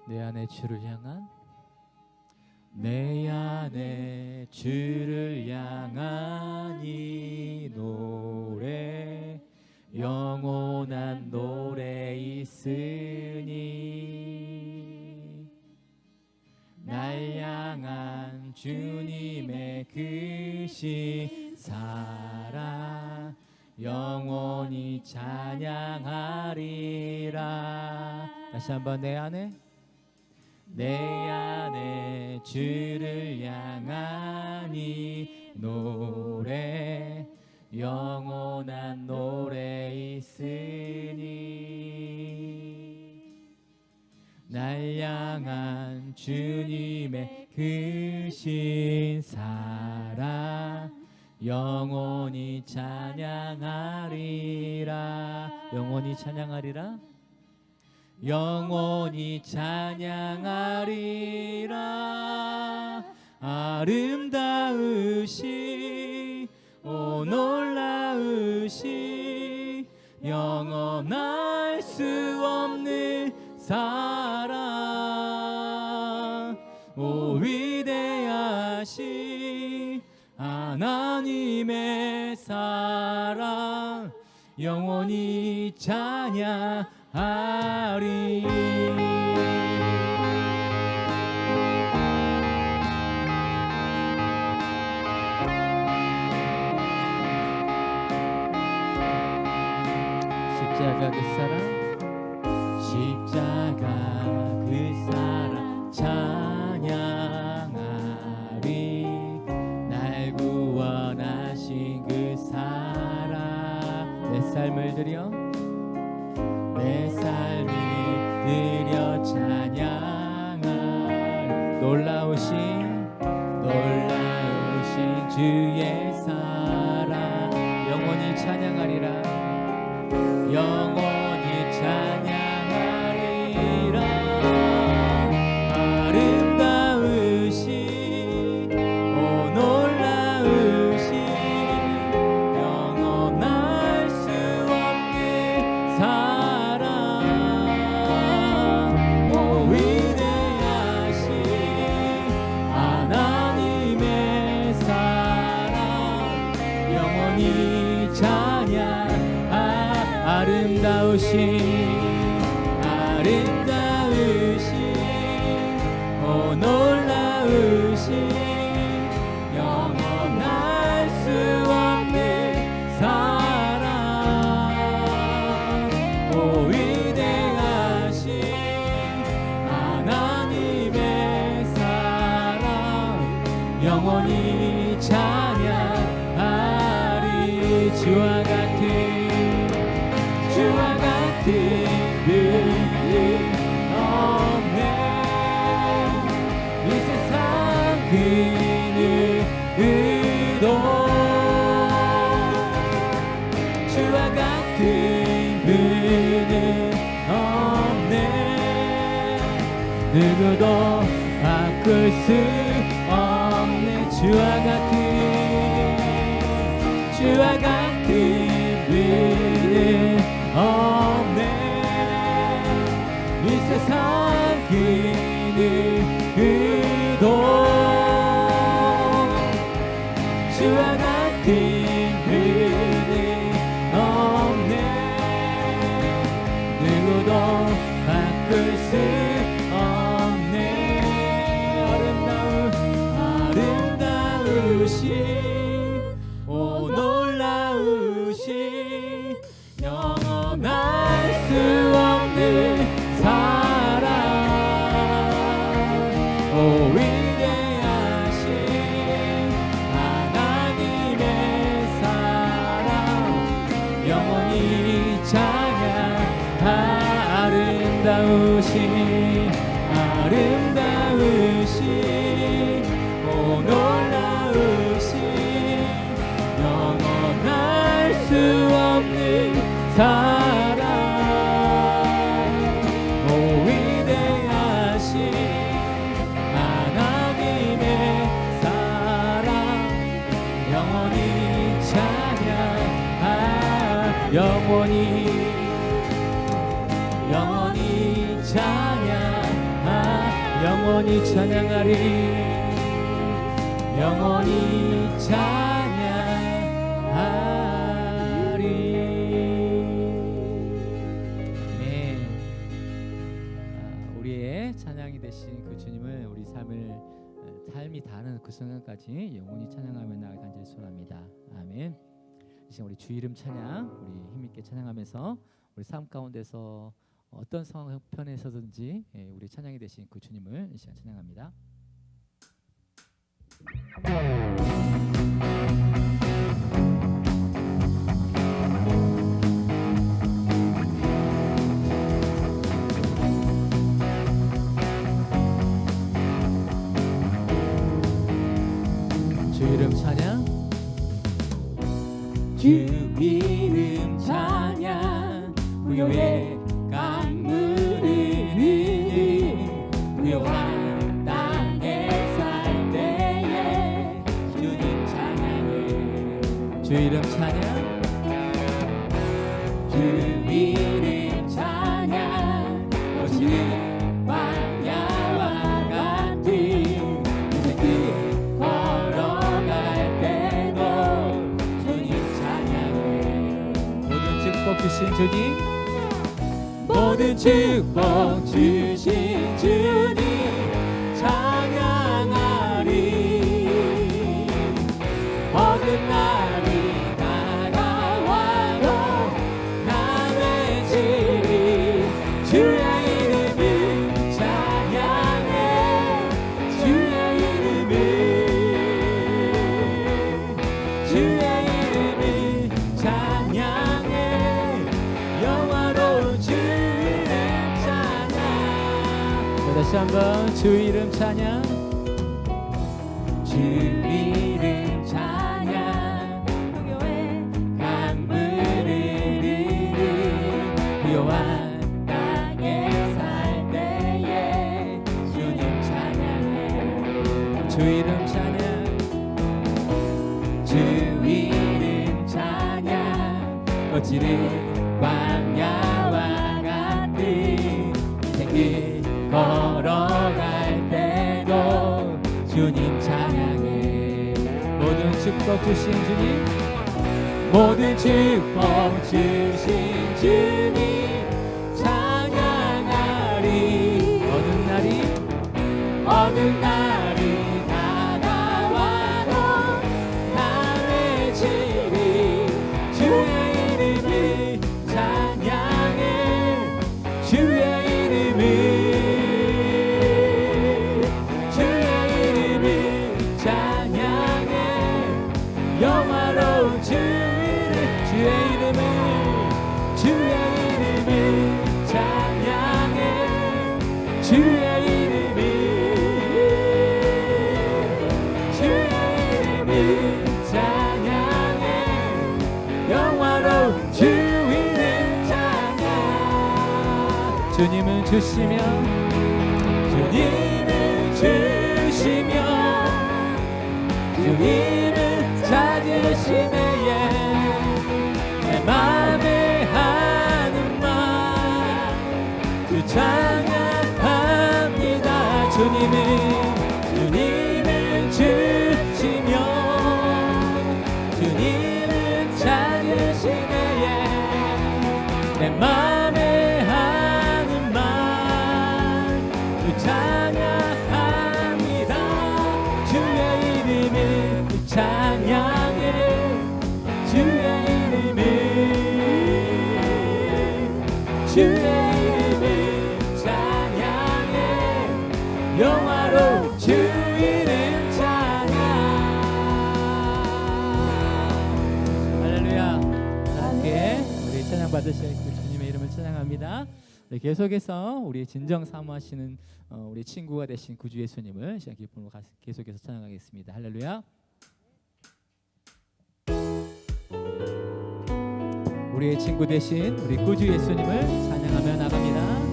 내 안에 주를 향한 내 안에 주를 향한 이 노래 영원한 노래 있으니 날 향한 주님의 그 사랑 영원히 찬양하리라. 다시 한번 내 안에 주를 향한 이 노래 영원한 노래 있으니 날 향한 주님의 그 신사랑 영원히 찬양하리라. 영원히 찬양하리라. 영원히 찬양하리라. 아름다우시 오 놀라우시 영원할 수 없는 사랑 오 위대하시 하나님의 사랑 영원히 찬양하리. 십자가 그 사랑 십자가 그 사랑 찬양하리. 날 구원하신 그 사랑 내 삶을 드려 내 삶을 드려 찬양하리. 놀라우신 주의 사랑 영원히 찬양하리라. 영원히 찬양하리라. 아름다우시 오 놀라우시 영원할 수 없는 사랑 오 위대하신 하나님의 사랑 영원히 찬양. 아름다우시 오 놀라우시 영원할 수 없는 사랑 오 위대하신 하나님의 사랑 영원히 찬양하리. 주와 같은 은혜 없네. 이 세상 그 누구도 주와 같은 은혜 없네. 누구도 바꿀 수 없네. 주와 같은 은혜 없네. 이 세상 그 누구도 주와 같은 은혜 없네. 누구도 바꿀 수 없네. 아름다우시 오 놀라우시 영원할 수 없는 사랑 오 위대하신 하나님의 사랑 영원히 찬양. 아름다우시 오 놀라우시 영원할 수 없는 사랑 오 위대하신 하나님의 사랑 영원히 찬양. 영원히 찬양하리. 영원히 찬양하리 영원히 찬양하리. 네. 우리의 찬양이 되신 그 주님을 우리 삶이 다하는 그 순간까지 영원히 찬양하며 나아갈 간절히 소원합니다. 아멘. 이제 우리 주 이름 찬양 우리 힘있게 찬양하면서 우리 삶 가운데서 어떤 상황 편에서든지 우리 찬양이 되신 그 주님을 이 시간 찬양합니다. 주 이름 찬양 주 이름 찬양 부요의 강물을 흐르는 부요한 땅에 살 때에 주님 찬양해 주 이름 찬양 주 이름 찬양 오시는 광야와 같은 인생 걸어갈 때도 주님 찬양해 모든 축복 주신 주님 모든 축복 주신 주님 찬양하리 모든 날이 다가와도 남의 지리 주의 이름을 찬양해 주의 이름을 찬양해 영화로운 주 다시 한번 주 이름 찬양 주 이름 찬양 부요의 강물을 흐르는 부요한 땅에 살 때에 주님 찬양해 주 이름 찬양 주 이름 찬양 거칠은 광야와 같은 생길 걸어갈 때도 주님 찬양해 모든 축복 주신 주님 모든 축복 주신 주님 찬양하리 어느 날이 다가와도 나의 지리 주의 이름을 찬양해 주의 이름을 영화로운 주의 이름을 찬양해 주의 이름을 찬양해 영화로운 주 이름 찬양 주님을 주시며 주님을 찾으시네 내 맘에 하는 말 주 찬양합니다 주님을 주시며 주님을 찾으시네 내 맘에 하는 말 주 찬양합니다 주의 이름을 찬양해 주의 이름을 찬양해 영화로운 주 이름 찬양 할렐루야 함께 우리 찬양 받으실 그 주님의 이름을 찬양합니다. 네, 계속해서 우리 진정 사모하시는 우리 친구가 되신 구주 예수님을 시간 기쁨으로 계속해서 찬양하겠습니다. 할렐루야. 우리의 친구 되신 우리 구주 예수님을 찬양하며 나갑니다.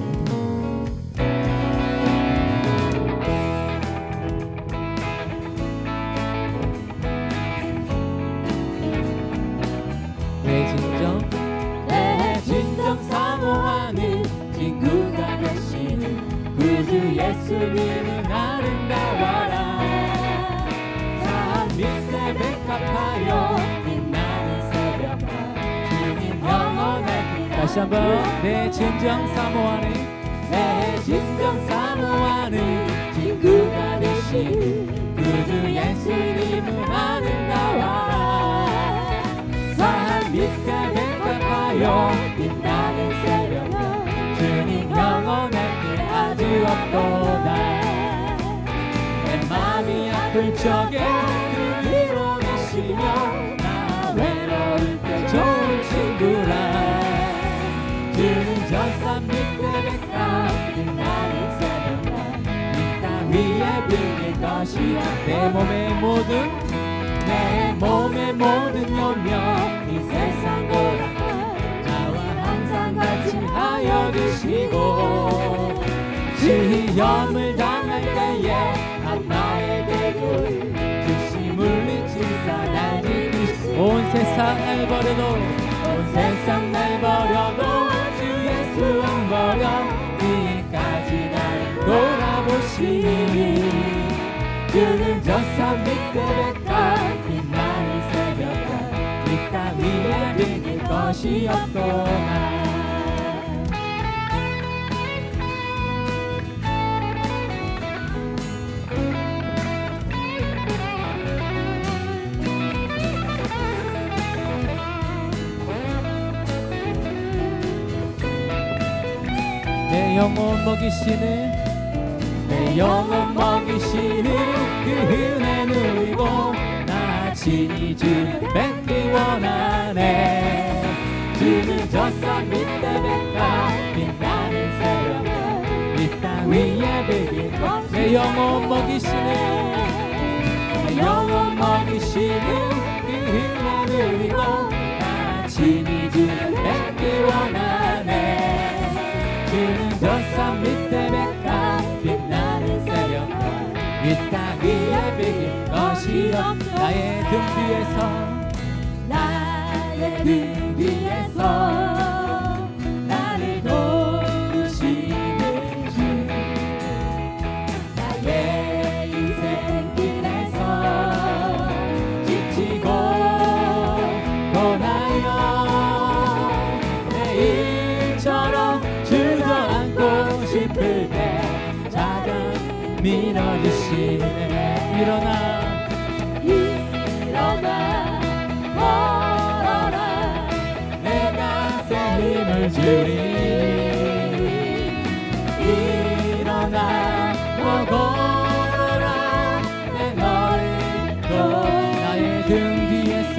내 진정 사모하는 친구가 되시는 구주 예수님은 아름다워라. 산 밑에 백합하여 빛나는 새벽과 주님 영원한 다시 한번 내 진정 사모하는 내 진정 사모하는 친구가 되시는 구주 예수님은 아름다워라. 산 밑에 백합하여 빛나는 새벽과 주님 영원할 게 아주 없도다. 내 마음이 아플 적에 그 위로 계시며 나 외로울 때 좋은 친구라. 주는 저 산 밑에 백합 빛나는 새벽과 이 땅 위에 빌릴 것이야. 내 몸의 모든 연명 이 세상 고락과 나와 항상 같이 하여 주시고 시험을 당할 때에 나의 대구를 주시 물리치사 날 지키시고 온 세상 날 버려도 주 예수 안 버려 끝까지 날 돌아보시니 주는 저 산 밑에 백합 빛나는 새벽과 이 땅 위에 비길 것이 없도다. 내 영혼 먹이시는 내 영혼 먹이시는 그 은혜 누리고 나 친히 주 뵙기 원하네. 주는 저 산 밑에 백합 빛나는 새벽과 이 땅 위에 비길 것 내 영혼 먹이시는 내 영혼 먹이시는 그 은혜 누리고 나 친히 주 뵙기 원하네. 주는 저 산 밑에 백합 빛나는 새벽과 이 땅 위에 비길 것이 없네. 나의 등 뒤에서 나를 도우시는 주 나의 인생길에서 지치고 고나여 내일처럼 주저앉고 싶을 때 작은 밀어주시네. 일어나 걸어라 내가 새 힘을 주리. 일어나 너 걸어라 내 너를 또 나의 등 뒤에서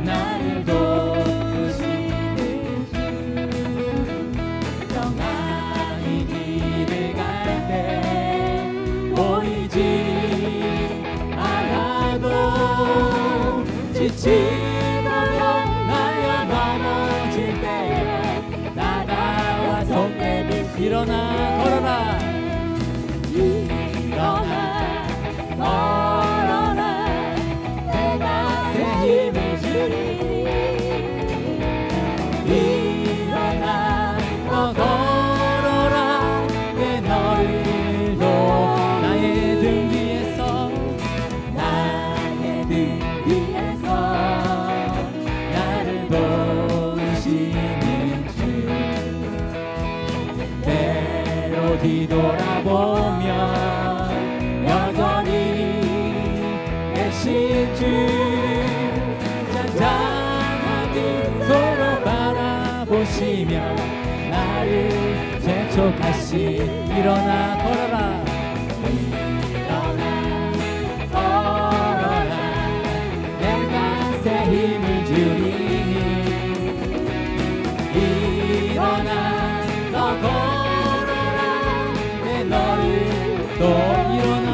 나를 도우시는 주 평안히 길을 갈 때 보이지 않아도 지치도록 나여 넘어질 때에 나가와 손 내밀 일어나 걸어라 내가 새 힘을 주리. 일어나 너 걸어라 내 너를 도 나의 등 뒤에서 나를 도우시는 주 때로 뒤돌아보면 여전히 계신 주 잔잔하게 서로 바라보시며 나를 재촉하시. 일어나 걸어라 내가 새 힘을 주리니. 일어나 너 걸어라 내 너를 또 일어나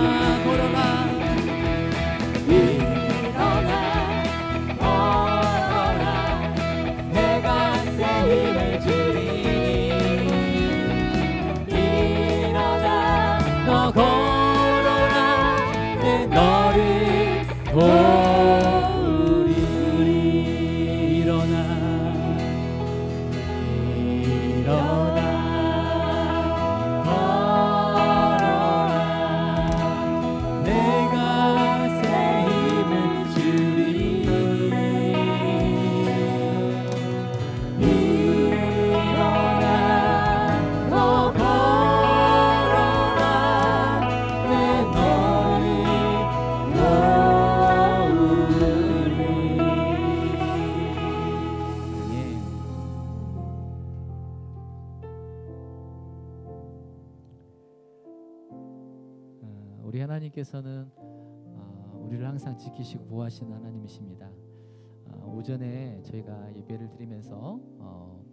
걸어라 내가 새 힘을 주리니. 일어나 너 걸어라 내 너를 도우리. 일어나 우리 하나님께서는 우리를 항상 지키시고 보호하시는 하나님이십니다. 오전에 저희가 예배를 드리면서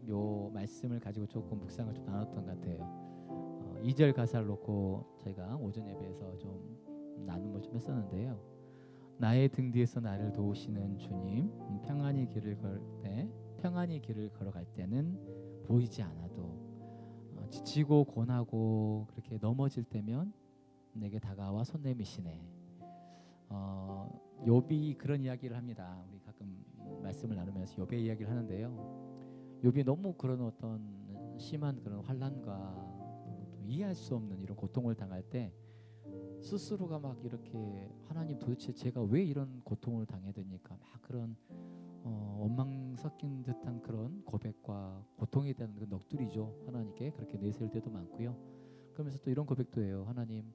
요 말씀을 가지고 조금 묵상을 좀 나눴던 것 같아요. 2절 가사를 놓고 저희가 오전 예배에서 좀 나눔을 좀 했었는데요. 나의 등 뒤에서 나를 도우시는 주님, 평안히 길을 걸어갈 때는 보이지 않아도 지치고 고나고 그렇게 넘어질 때면 내게 다가와 손 내미시네. 욥이 그런 이야기를 합니다. 우리 가끔 말씀을 나누면서 욥의 이야기를 하는데요. 욥이 너무 그런 어떤 심한 그런 환난과 또 이해할 수 없는 이런 고통을 당할 때 스스로가 막 이렇게 하나님 도대체 제가 왜 이런 고통을 당해야 됩니까? 막 그런 원망 섞인 듯한 그런 고백과 고통에 대한 그 넋두리죠. 하나님께 그렇게 내세울 때도 많고요. 그러면서 또 이런 고백도 해요. 하나님,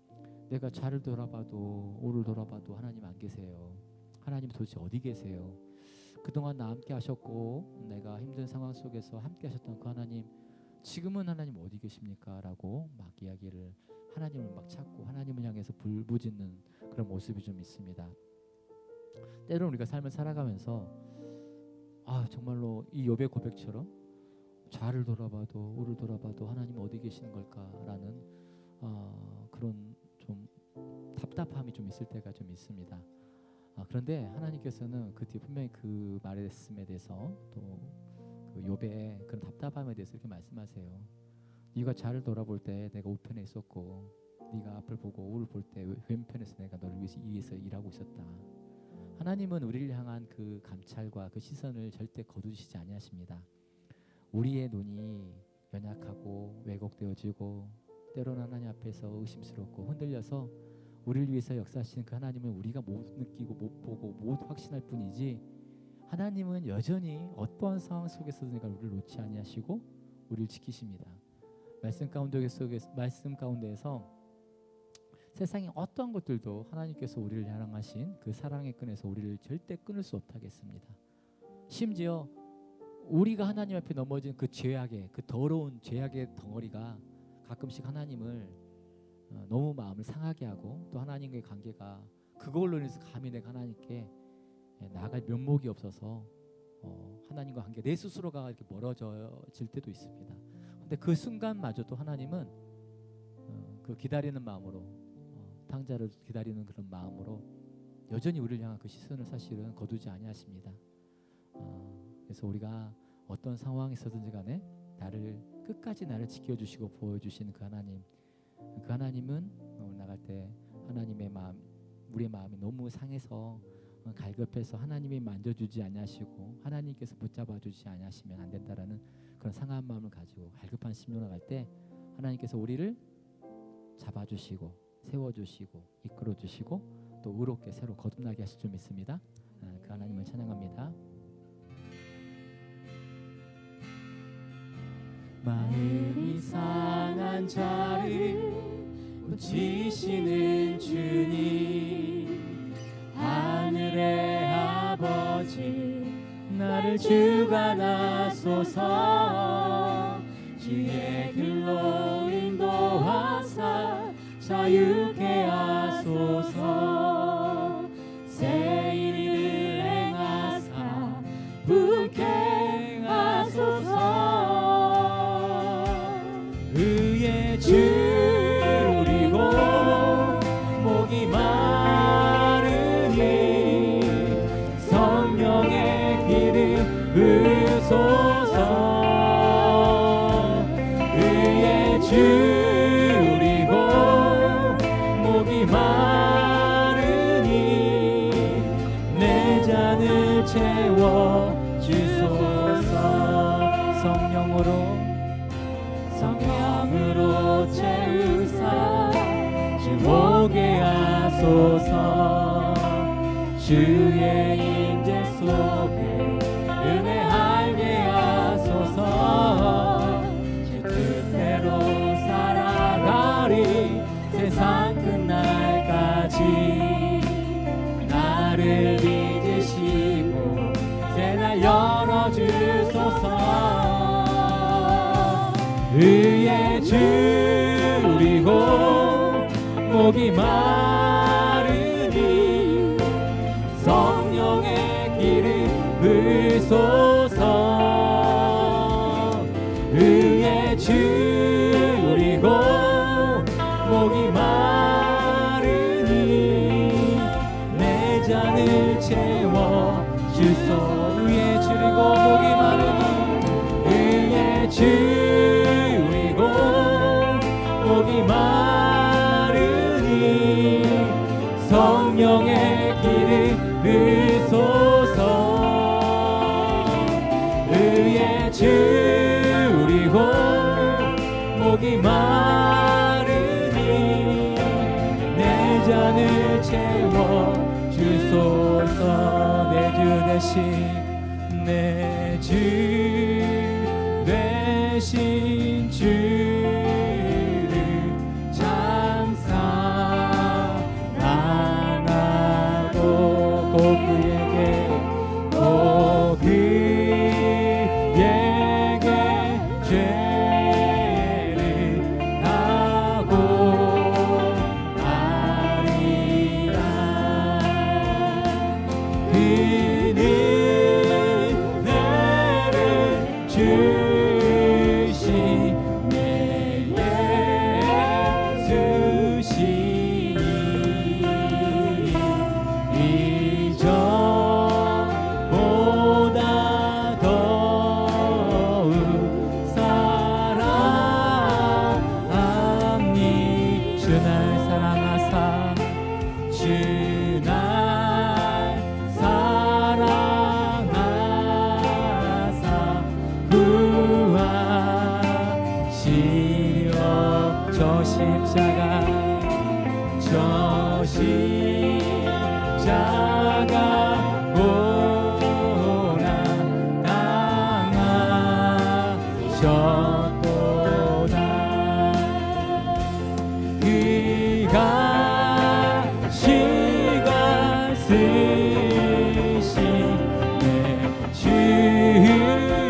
내가 좌를 돌아봐도 우를 돌아봐도 하나님 안 계세요. 하나님 도대체 어디 계세요? 그동안 나 함께 하셨고 내가 힘든 상황 속에서 함께 하셨던 그 하나님, 지금은 하나님 어디 계십니까? 라고 막 이야기를 하나님을 막 찾고 하나님을 향해서 불부짖는 그런 모습이 좀 있습니다. 때로는 우리가 삶을 살아가면서 정말로 이 욥의 고백처럼 좌를 돌아봐도 우를 돌아봐도 하나님 어디 계시는 걸까라는 그런 좀 답답함이 좀 있을 때가 좀 있습니다. 그런데 하나님께서는 그 뒤에 분명히 그 말씀에 대해서 또 그 욥의 그런 답답함에 대해서 이렇게 말씀하세요. 네가 좌를 돌아볼 때 내가 우편에 있었고 네가 앞을 보고 우를 볼 때 왼편에서 내가 너를 위해서 일하고 있었다. 하나님은 우리를 향한 그 감찰과 그 시선을 절대 거두시지 아니하십니다. 우리의 눈이 연약하고 왜곡되어지고 때로는 하나님 앞에서 의심스럽고 흔들려서 우리를 위해서 역사하시는 그 하나님을 우리가 못 느끼고 못 보고 못 확신할 뿐이지, 하나님은 여전히 어떠한 상황 속에서든 우리를 놓지 아니하시고 우리를 지키십니다. 말씀 가운데에서 세상의 어떠한 것들도 하나님께서 우리를 향하신 그 사랑의 끈에서 우리를 절대 끊을 수 없다겠습니다. 심지어 우리가 하나님 앞에 넘어진 그 죄악의, 그 더러운 죄악의 덩어리가 가끔씩 하나님을 너무 마음을 상하게 하고, 또 하나님과의 관계가 그걸로 인해서 감히 내가 하나님께 나아갈 면목이 없어서 하나님과 관계 내 스스로가 이렇게 멀어질 때도 있습니다. 근데 그 순간마저도 하나님은 그 기다리는 마음으로, 탕자를 기다리는 그런 마음으로 여전히 우리를 향한 그 시선을 사실은 거두지 아니하십니다. 그래서 우리가 어떤 상황에서든지 간에 끝까지 나를 지켜주시고 보여주시는 그 하나님, 그 하나님은 오늘 나갈 때 하나님의 마음, 우리의 마음이 너무 상해서 갈급해서 하나님이 만져주지 아니하시고 하나님께서 붙잡아주지 아니하시면 안 된다라는 그런 상한 마음을 가지고 갈급한 심령으로 나갈 때 하나님께서 우리를 잡아주시고 세워주시고 이끌어주시고 또 의롭게 새로 거듭나게 하실 줄 믿습니다. 그 하나님을 찬양합니다. 마음이 상한 자를 고치시는 주님, 하늘의 아버지 나를 주관하소서. 주의 길로 인도하사 자유케 하소서. 새 일을 행하사 부게 하소서. 의에 줄이고 목이 마르니 성령의 길을 부소서. 의에 줄이고 목이 마르니 내 잔을 채워 주소서. 성령으로 채우사 주 오게 하소서. 주의 임재 속에 은혜 알게 하소서. 주 뜻대로 살아가리 세상 끝날까지. 나를 빚으시고 새날 열어주소서. 의에 줄이고 목이 마르니 성령의 기름 부으소서. 의에 줄이고 목이 마르니 내 잔을 채워 주소. 의에 줄이고 목이 마르니 의에 줄이고 목이 마르니 성령의 기름 부으소서. 의에 줄이고 목이 마르니 내 잔을 채워 주소서. 내 주 대신 주를 장사 안 하고 꼭 그에게 죄를 하고 아리라. 그는 은혜를 주신 내 예수시니 이전보다 더욱 사랑하니. 주 날 사랑하사 주 날 사랑하사 구하시어. 저 십자가 고난 당하셨도다. 그가 시가 쓰신 내 주배오니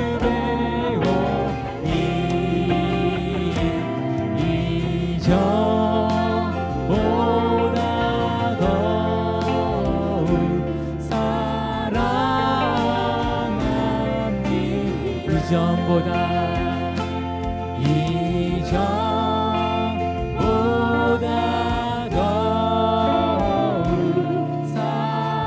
이전보다 더욱 사랑하니. 이전보다 더욱 사랑합니다.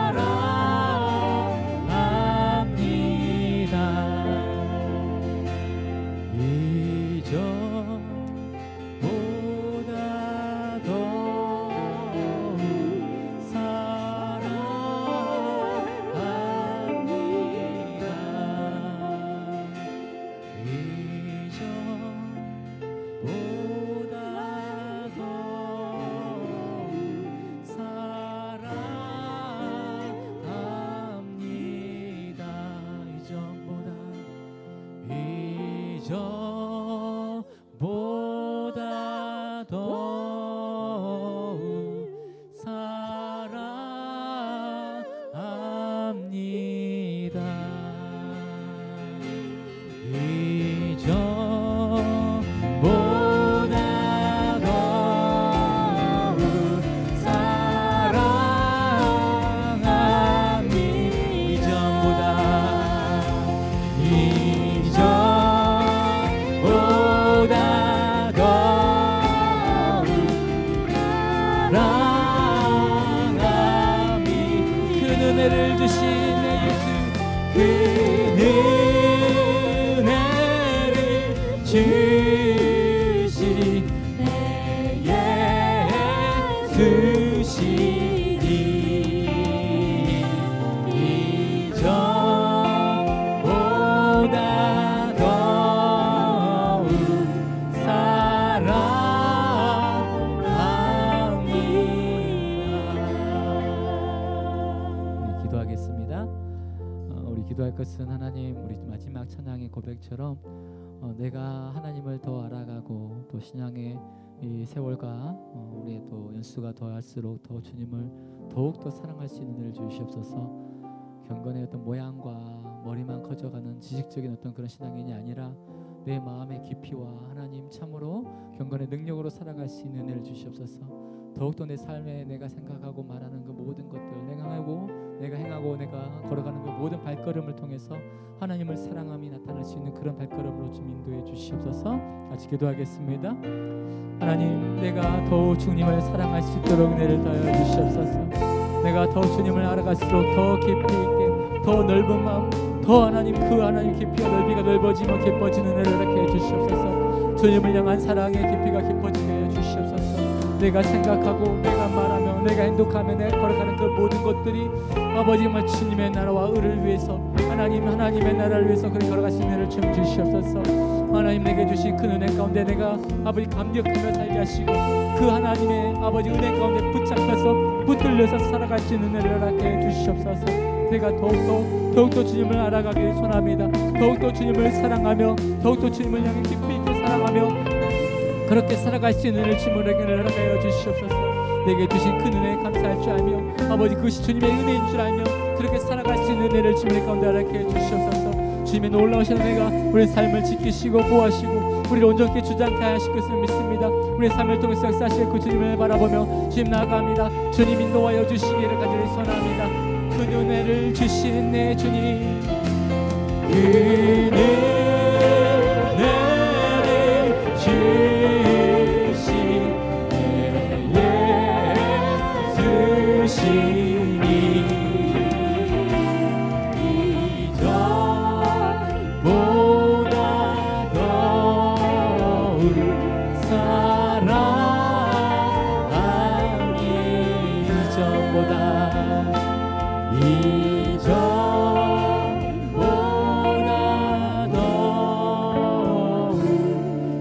이전보다 더욱 사랑합니다. 이전보다 더욱 사랑합니다. 이전보다 더욱 사랑합니다. 이전보다 더욱 사랑합니. 이전보다 더욱 사랑함이. 큰 은혜를 주신 내 예수. 큰 은혜를 주신 내 예수시니 이전보다 더욱 사랑합니다. 우리 기도하겠습니다. 우리 기도할 것은 하나님, 우리 마지막 찬양의 고백처럼 내가 하나님을 더 알아가고 또 신앙의 이 세월과 우리의 또 연수가 더할수록 더 주님을 더욱더 사랑할 수 있는 은혜를 주시옵소서. 경건의 어떤 모양과 머리만 커져가는 지식적인 어떤 그런 신앙인이 아니라 내 마음의 깊이와 하나님 참으로 경건의 능력으로 살아갈 수 있는 은혜를 주시옵소서. 더욱더 내 삶에 내가 생각하고 말하는 그 모든 것들, 내가 행하고 내가 걸어가는 그 모든 발걸음을 통해서 하나님을 사랑함이 나타날 수 있는 그런 발걸음으로 좀 인도해 주시옵소서. 같이 기도하겠습니다. 하나님, 내가 더욱 주님을 사랑할 수 있도록 은혜를 더하여 주시옵소서. 내가 더 주님을 알아갈수록 더 깊이 있게, 더 넓은 마음, 더 하나님 그 하나님 깊이가 넓이가 넓어지며 깊어지는 은혜를 이렇게 해 주시옵소서. 주님을 향한 사랑의 깊이가 깊어지게 해 주시옵소서. 내가 생각하고 내가 말하며 내가 행동하며 내가 걸어가는 그 모든 것들이 아버지 정말 주님의 나라와 의를 위해서 하나님의 나라를 위해서 그렇게 걸어갈 수 있는 은혜를 좀 주시옵소서. 하나님 내게 주신 그 은혜 가운데 내가 아버지 감격하며 살게 하시고 그 하나님의 아버지 은혜 가운데 붙잡혀서 붙들려서 살아갈 수 있는 은혜를 허락해 주시옵소서. 내가 더욱더 주님을 알아가길 원합니다. 더욱더 주님을 사랑하며 더욱더 주님을 향해 깊이 있게 사랑하며 그렇게 살아갈 수 있는 은혜를 주님에게 허락하여 주시옵소서. 내게 주신 그 은혜에 감사할 줄 알며 아버지 그것이 주님의 은혜인 줄 알며 그렇게 살아갈 수 있는 은혜를 주님의 가운데 허락해 주시옵소서. 주님의 놀라우신 은혜가 우리 삶을 지키시고 보호하시고 우리를 온전히 주장케 하실 것을 믿습니다. 우리의 삶을 통해서 역사하실 그 주님을 바라보며 주님 나아갑니다. 주님 인도하여 주시기를 간절히 소원합니다. 그 은혜를 주신 내 주님, 그 은혜를 주신 내 예수시니 이전보다 더욱 사랑하니 이전보다 더욱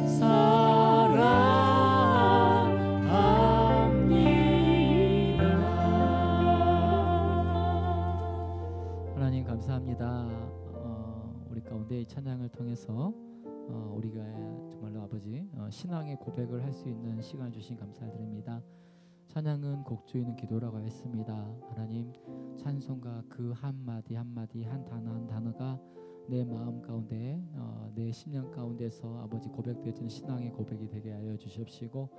사랑합니다. 하나님 감사합니다. 우리 가운데 이 찬양을 통해서 우리가 정말로 아버지 신앙의 고백을 할 수 있는 시간을 주신 감사드립니다. 찬양은 곡조이는 기도라고 했습니다. 하나님, 찬송가 그 한마디 한마디 한 단어 한 단어가 내 마음 가운데 내 심령 가운데서 아버지 고백되어지는 신앙의 고백이 되게 하여 주시옵시고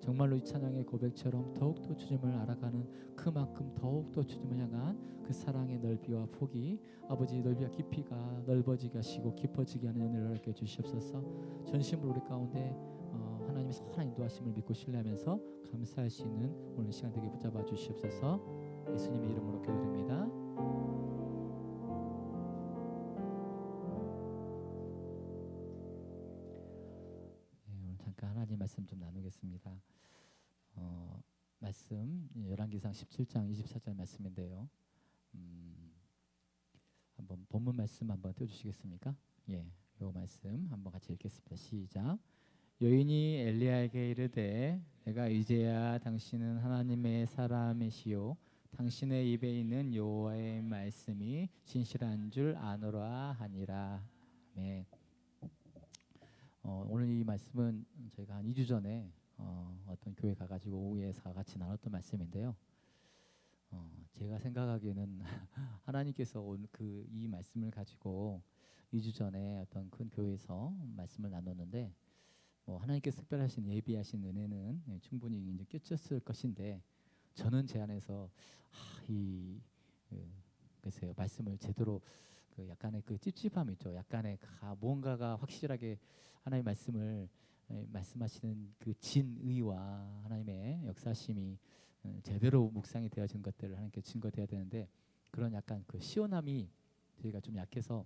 정말로 이 찬양의 고백처럼 더욱더 주님을 알아가는 그만큼 더욱더 주님을 향한 그 사랑의 넓이와 폭이 아버지 넓이와 깊이가 넓어지게 하시고 깊어지게 하는 은혜를 이렇게 주시옵소서. 전심으로 우리 가운데 하나님의 선한 인도하심을 믿고 신뢰하면서 감사할 수 있는 오늘 시간 되게 붙잡아 주시옵소서. 예수님의 이름으로 기도드립니다. 오늘 잠깐 하나님 말씀 좀 나누겠습니다. 말씀 열왕기상 17장 24절 말씀인데요. 한번 본문 말씀 한번 띄워주시겠습니까? 예, 요 말씀 한번 같이 읽겠습니다. 시작. 여인이 엘리야에게 이르되 내가 이제야 당신은 하나님의 사람이시요 당신의 입에 있는 여호와의 말씀이 진실한 줄 아노라 하니라. 아멘. 오늘 이 말씀은 저희가 한 2주 전에 어떤 교회 가가지고 오후에서 같이 나눴던 말씀인데요. 제가 생각하기에는 하나님께서 이 말씀을 가지고 2주 전에 어떤 큰 교회에서 말씀을 나눴는데 하나님께서 특별하신 예비하신 은혜는 충분히 이제 끼쳤을 것인데 저는 제 안에서 글쎄요 말씀을 제대로 약간의 그 찝찝함이 있죠. 약간의 무언가가 확실하게 하나님의 말씀을 말씀하시는 그 진의와 하나님의 역사심이 제대로 묵상이 되어진 것들을 하나님께 증거되어야 되는데 그런 약간 그 시원함이 저희가 좀 약해서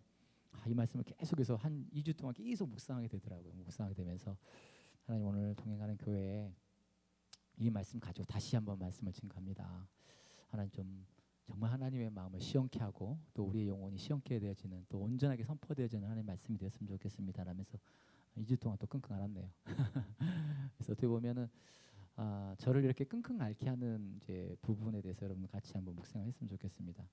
이 말씀을 계속해서 한 2주 동안 계속 묵상하게 되더라고요. 묵상하게 되면서 하나님 오늘 동행하는 교회에 이 말씀 가지고 다시 한번 말씀을 증거합니다. 하나님 좀 정말 하나님의 마음을 시원케 하고 또 우리의 영혼이 시원케 되어지는 또 온전하게 선포되어지는 하나님의 말씀이 되었으면 좋겠습니다. 라면서 2주 동안 또 끙끙 앓았네요. 그래서 어떻게 보면은 저를 이렇게 끙끙 앓게 하는 이제 부분에 대해서 여러분 같이 한번 묵상을 했으면 좋겠습니다.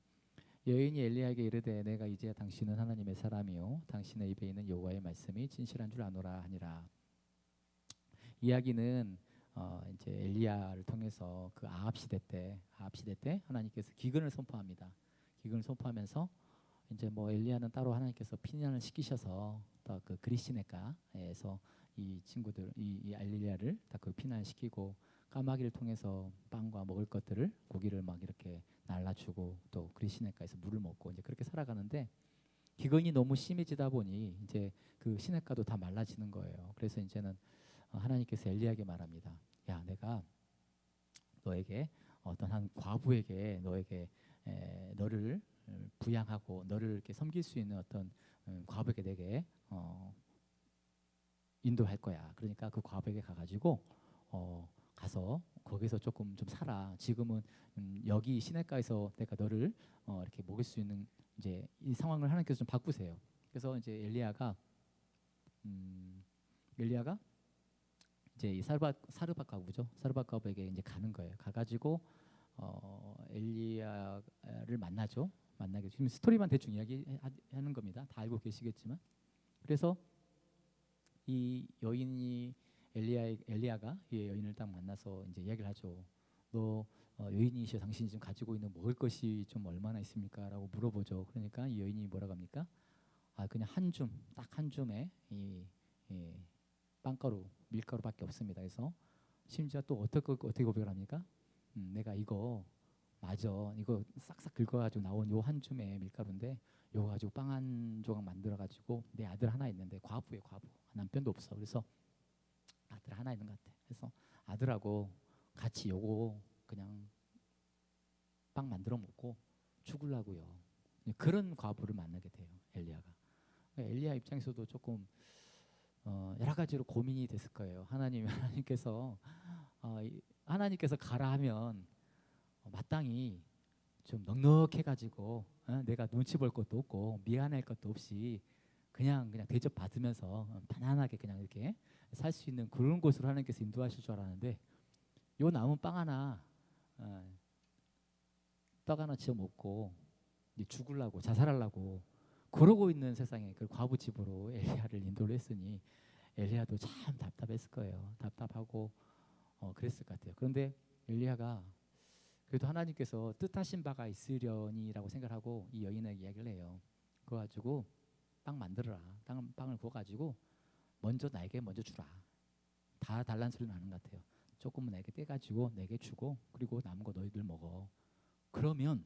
여인이 엘리야에게 이르되 내가 이제 당신은 하나님의 사람이요 당신의 입에 있는 여호와의 말씀이 진실한 줄 아노라 하니라. 이야기는 이제 엘리야를 통해서 그 아합 시대 때 하나님께서 기근을 선포합니다. 기근을 선포하면서 이제 엘리야는 따로 하나님께서 피난을 시키셔서 또 그 그리시네가에서 이 친구들 이 엘리야를 다 그 피난시키고 까마귀를 통해서 빵과 먹을 것들을 고기를 막 이렇게 날라주고 또 그리 시냇가에서 물을 먹고 이제 그렇게 살아가는데 기근이 너무 심해지다 보니 이제 그 시냇가도 다 말라지는 거예요. 그래서 이제는 하나님께서 엘리야에게 말합니다. 야, 내가 너에게 어떤 한 과부에게 너에게 너를 부양하고 너를 이렇게 섬길 수 있는 어떤 과부에게 내게 인도할 거야. 그러니까 그 과부에게 가가지고 가서 거기서 조금 좀 살아. 지금은 여기 시냇가에서 내가 너를 이렇게 먹일 수 있는 이제 이 상황을 하나님께서 좀 바꾸세요. 그래서 이제 엘리야가 이제 이 사르밧 과부죠. 사르밧 과부에게 이제 가는 거예요. 가가지고 엘리야를 만나죠. 만나게 지금 스토리만 대충 이야기하는 겁니다. 다 알고 계시겠지만 그래서 이 여인이 엘리야가 이 여인을 딱 만나서 이제 이야기를 하죠. 너 여인이시여 당신이 지금 가지고 있는 먹을 것이 좀 얼마나 있습니까?라고 물어보죠. 그러니까 이 여인이 뭐라고 합니까? 그냥 딱 한 줌에 이 빵가루, 밀가루밖에 없습니다. 그래서 심지어 또 어떻게 고백을 합니까? 내가 이거 맞아. 이거 싹싹 긁어가지고 나온 요 한 줌의 밀가루인데 요거 가지고 빵 한 조각 만들어가지고 내 아들 하나 있는데 과부 남편도 없어. 그래서 아들 하나 있는 것 같아. 그래서 아들하고 같이 요거 그냥 빵 만들어 먹고 죽으려고요. 그런 과부를 만나게 돼요. 엘리야가. 엘리야 입장에서도 조금 여러 가지로 고민이 됐을 거예요. 하나님께서 가라 하면 마땅히 좀 넉넉해가지고 내가 눈치 볼 것도 없고 미안할 것도 없이 그냥 대접 받으면서 편안하게 그냥 이렇게 살 수 있는 그런 곳으로 하나님께서 인도하실 줄 알았는데 요 남은 빵 하나 떡 하나 지어 먹고 죽으려고 자살하려고 그러고 있는 세상에 그 과부 집으로 엘리야를 인도를 했으니 엘리야도 참 답답했을 거예요. 답답하고 그랬을 것 같아요. 그런데 엘리야가 그래도 하나님께서 뜻하신 바가 있으려니라고 생각하고 이 여인에게 이야기를 해요. 그거 가지고 빵 만들어라. 빵을 구워가지고 나에게 먼저 주라. 다 달란 소리 나는 것 같아요. 조금은 내게 떼가지고 내게 주고 그리고 남은 거 너희들 먹어. 그러면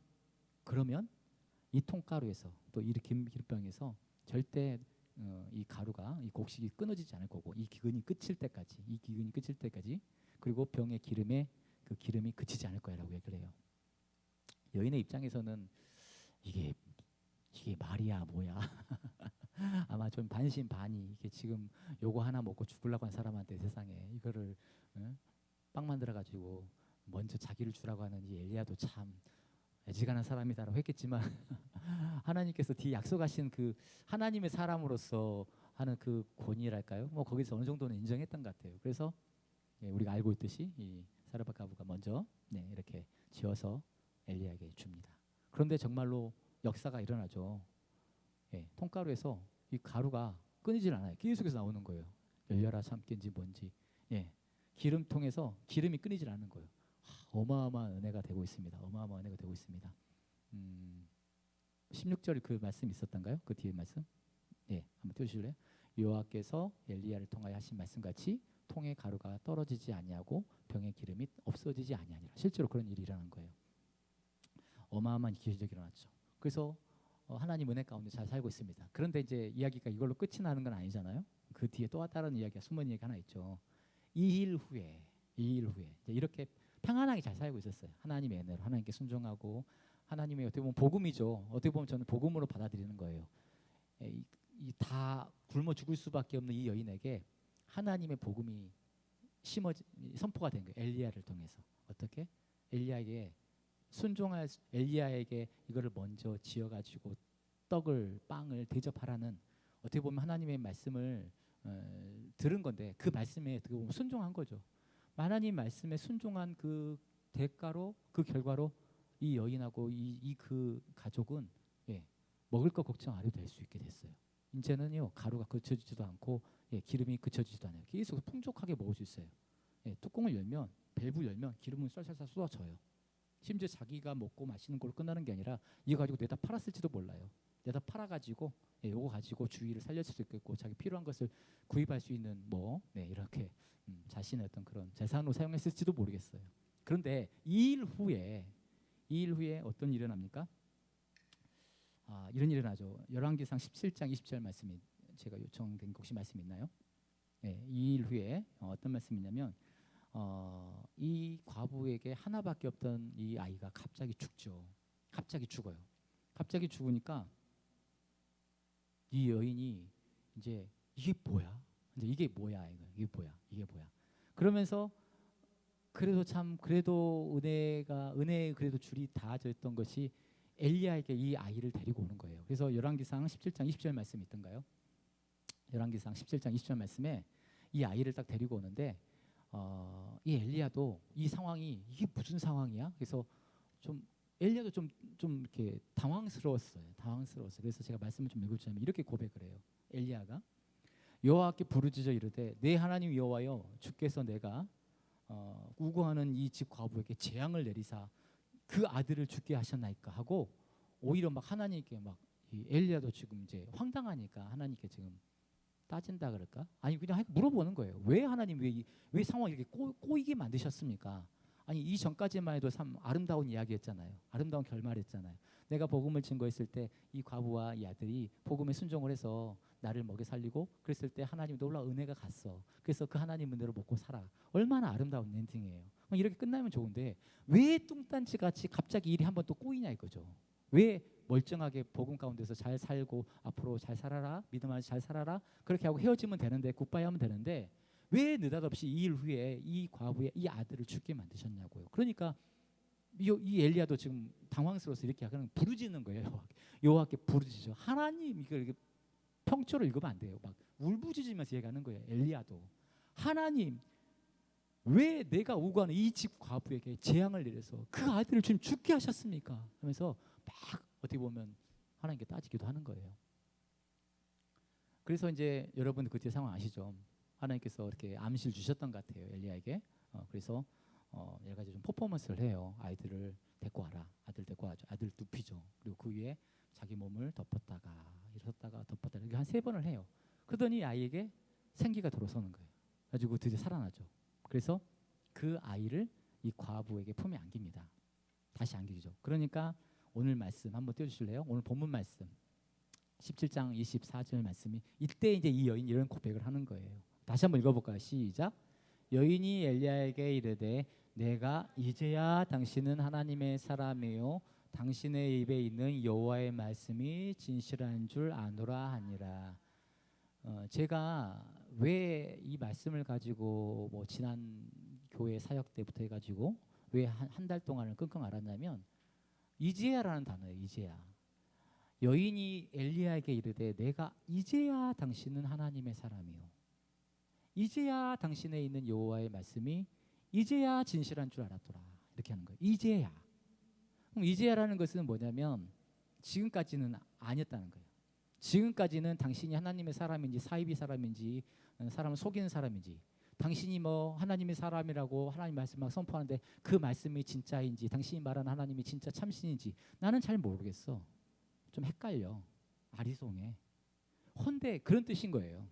이 통가루에서 또 이 기름병에서 절대 이 가루가 이 곡식이 끊어지지 않을 거고 이 기근이 끝일 때까지 그리고 병의 그 기름이 그치지 않을 거야라고 얘기를 해요. 여인의 입장에서는 이게 말이야 뭐야 아마 좀 반신반의 이게 지금 요거 하나 먹고 죽으려고 한 사람한테 세상에 이거를 빵 만들어 가지고 먼저 자기를 주라고 하는 이 엘리야도 참 애지간한 사람이다라고 했겠지만 하나님께서 뒤에 약속하신 그 하나님의 사람으로서 하는 그 권위랄까요? 뭐 거기서 어느 정도는 인정했던 것 같아요. 그래서 우리가 알고 있듯이 이 사르밧 과부가 먼저 이렇게 지어서 엘리야에게 줍니다. 그런데 정말로 역사가 일어나죠. 통가루에서 이 가루가 끊이질 않아요. 계속해서 나오는 거예요. 열려라 참깨인지 뭔지. 기름통에서 기름이 끊이질 않는 거예요. 어마어마한 은혜가 되고 있습니다. 16절 그 말씀 있었던가요? 그 뒤에 말씀? 한번 띄워주실래요? 여호와께서 엘리야를 통하여 하신 말씀같이 통의 가루가 떨어지지 아니하고 병의 기름이 없어지지 아니하니라. 실제로 그런 일이 일어난 거예요. 어마어마한 기적이 일어났죠. 그래서 하나님 은혜 가운데 잘 살고 있습니다. 그런데 이제 이야기가 이걸로 끝이 나는 건 아니잖아요. 그 뒤에 또 다른 이야기가 숨은 이야기 하나 있죠. 2일 후에 이제 이렇게 평안하게 잘 살고 있었어요. 하나님의 은혜로 하나님께 순종하고 하나님의 어떻게 보면 복음이죠. 어떻게 보면 저는 복음으로 받아들이는 거예요. 다 굶어 죽을 수밖에 없는 이 여인에게 하나님의 복음이 선포가 된 거예요. 엘리야를 통해서. 어떻게? 엘리야에게 이거를 먼저 지어가지고 빵을 대접하라는 어떻게 보면 하나님의 말씀을 들은 건데 그 말씀에 어떻게 보면 순종한 거죠. 하나님 말씀에 순종한 그 대가로 그 결과로 이 여인하고 그 가족은 먹을 거 걱정 안 해도 될 수 있게 됐어요. 이제는요 가루가 그쳐지지도 않고 기름이 그쳐지지도 않아요. 계속 풍족하게 먹을 수 있어요. 뚜껑을 열면 밸브 열면 기름은 쌀쌀 쏟아져요. 심지어 자기가 먹고 마시는 걸로 끝나는 게 아니라 이거 가지고 내다 팔았을지도 몰라요. 내다 팔아가지고 요거 가지고 주위를 살릴 수도 있겠고 자기 필요한 것을 구입할 수 있는 이렇게 자신의 어떤 그런 재산으로 사용했을지도 모르겠어요. 그런데 이 일 후에 어떤 일이 일어납니까? 이런 일이 일어나죠. 열왕기상 17장 20절 말씀이 제가 요청된 혹시 말씀 있나요? 이 일 후에 어떤 말씀이냐면 이 과부에게 하나밖에 없던 이 아이가 갑자기 죽죠. 갑자기 죽어요. 갑자기 죽으니까 이 여인이 이제 이게 뭐야? 이제 이게 뭐야? 이게 뭐야? 그러면서 그래도 은혜에 그래도 줄이 닿아졌던 것이 엘리야에게 이 아이를 데리고 오는 거예요. 그래서 열왕기상 17장 20절 말씀이 있던가요? 열왕기상 17장 20절 말씀에 이 아이를 딱 데리고 오는데 이 엘리야도 이 상황이 이게 무슨 상황이야? 그래서 좀 엘리야도 좀 이렇게 당황스러웠어요. 그래서 제가 말씀을 좀 읽어주자면 이렇게 고백을 해요. 엘리야가 여호와께 부르짖어 이르되 내 하나님 여호와여 주께서 내가 우고하는 이 집 과부에게 재앙을 내리사 그 아들을 죽게 하셨나이까 하고 오히려 막 하나님께 막 이 엘리야도 지금 이제 황당하니까 하나님께 지금 따진다 그럴까? 아니 그냥 물어보는 거예요. 왜 하나님 왜 상황이 이렇게 꼬이게 만드셨습니까? 아니 이 전까지만 해도 참 아름다운 이야기였잖아요. 아름다운 결말이었잖아요. 내가 복음을 증거했을 때 이 과부와 이 아들이 복음에 순종을 해서 나를 먹여 살리고 그랬을 때 하나님 놀라운 은혜가 갔어. 그래서 그 하나님 은혜로 먹고 살아. 얼마나 아름다운 엔딩이에요. 이렇게 끝나면 좋은데 왜 뚱딴지 같이 갑자기 일이 한번 또 꼬이냐 이거죠. 왜 멀쩡하게 복음 가운데서 잘 살고 앞으로 잘 살아라 믿음 안에서 잘 살아라 그렇게 하고 헤어지면 되는데 굿바이 하면 되는데 왜 느닷없이 이 일 후에 이 과부의 이 아들을 죽게 만드셨냐고요. 그러니까 이 엘리야도 지금 당황스러워서 이렇게 그냥 부르짖는 거예요. 여호와께 부르짖어. 하나님 이렇게 평초를 읽으면 안 돼요. 막 울부짖으면서 얘기하는 거예요. 엘리야도 하나님 왜 내가 우고하는 이 집 과부에게 재앙을 내려서 그 아들을 지금 죽게 하셨습니까? 하면서 막 어떻게 보면 하나님께 따지기도 하는 거예요. 그래서 이제 여러분 그때 상황 아시죠? 하나님께서 이렇게 암시를 주셨던 것 같아요. 엘리야에게. 그래서 여러 가지 좀 퍼포먼스를 해요. 아이들을 데리고 와라. 아들 데리고 와죠. 아들 눕히죠. 그리고 그 위에 자기 몸을 덮었다가 일어섰다가 덮었다 이렇게 한 3번을 해요. 그러더니 아이에게 생기가 들어서는 거예요. 가지고 드디어 살아나죠. 그래서 그 아이를 이 과부에게 품에 안깁니다. 다시 안기죠. 그러니까 오늘 말씀 한번 띄워주실래요? 오늘 본문 말씀 17장 24절 말씀이 이때 이제 이 여인이 이런 고백을 하는 거예요. 다시 한번 읽어볼까요? 시작. 여인이 엘리야에게 이르되 내가 이제야 당신은 하나님의 사람이요 당신의 입에 있는 여호와의 말씀이 진실한 줄 아노라 하니라. 제가 왜 이 말씀을 가지고 지난 교회 사역 때부터 해가지고 왜 한 달 동안을 끙끙 앓았냐면 이제야라는 단어예요. 이제야. 여인이 엘리야에게 이르되 내가 이제야 당신은 하나님의 사람이요 이제야 당신에 있는 여호와의 말씀이 이제야 진실한 줄 알았더라. 이렇게 하는 거예요. 이제야. 그럼 이제야라는 것은 뭐냐면 지금까지는 아니었다는 거예요. 지금까지는 당신이 하나님의 사람인지 사이비 사람인지 사람을 속이는 사람인지 당신이 하나님의 사람이라고 하나님 말씀 막 선포하는데 그 말씀이 진짜인지 당신이 말하는 하나님이 진짜 참신인지 나는 잘 모르겠어. 좀 헷갈려. 아리송해. 헌데 그런 뜻인 거예요.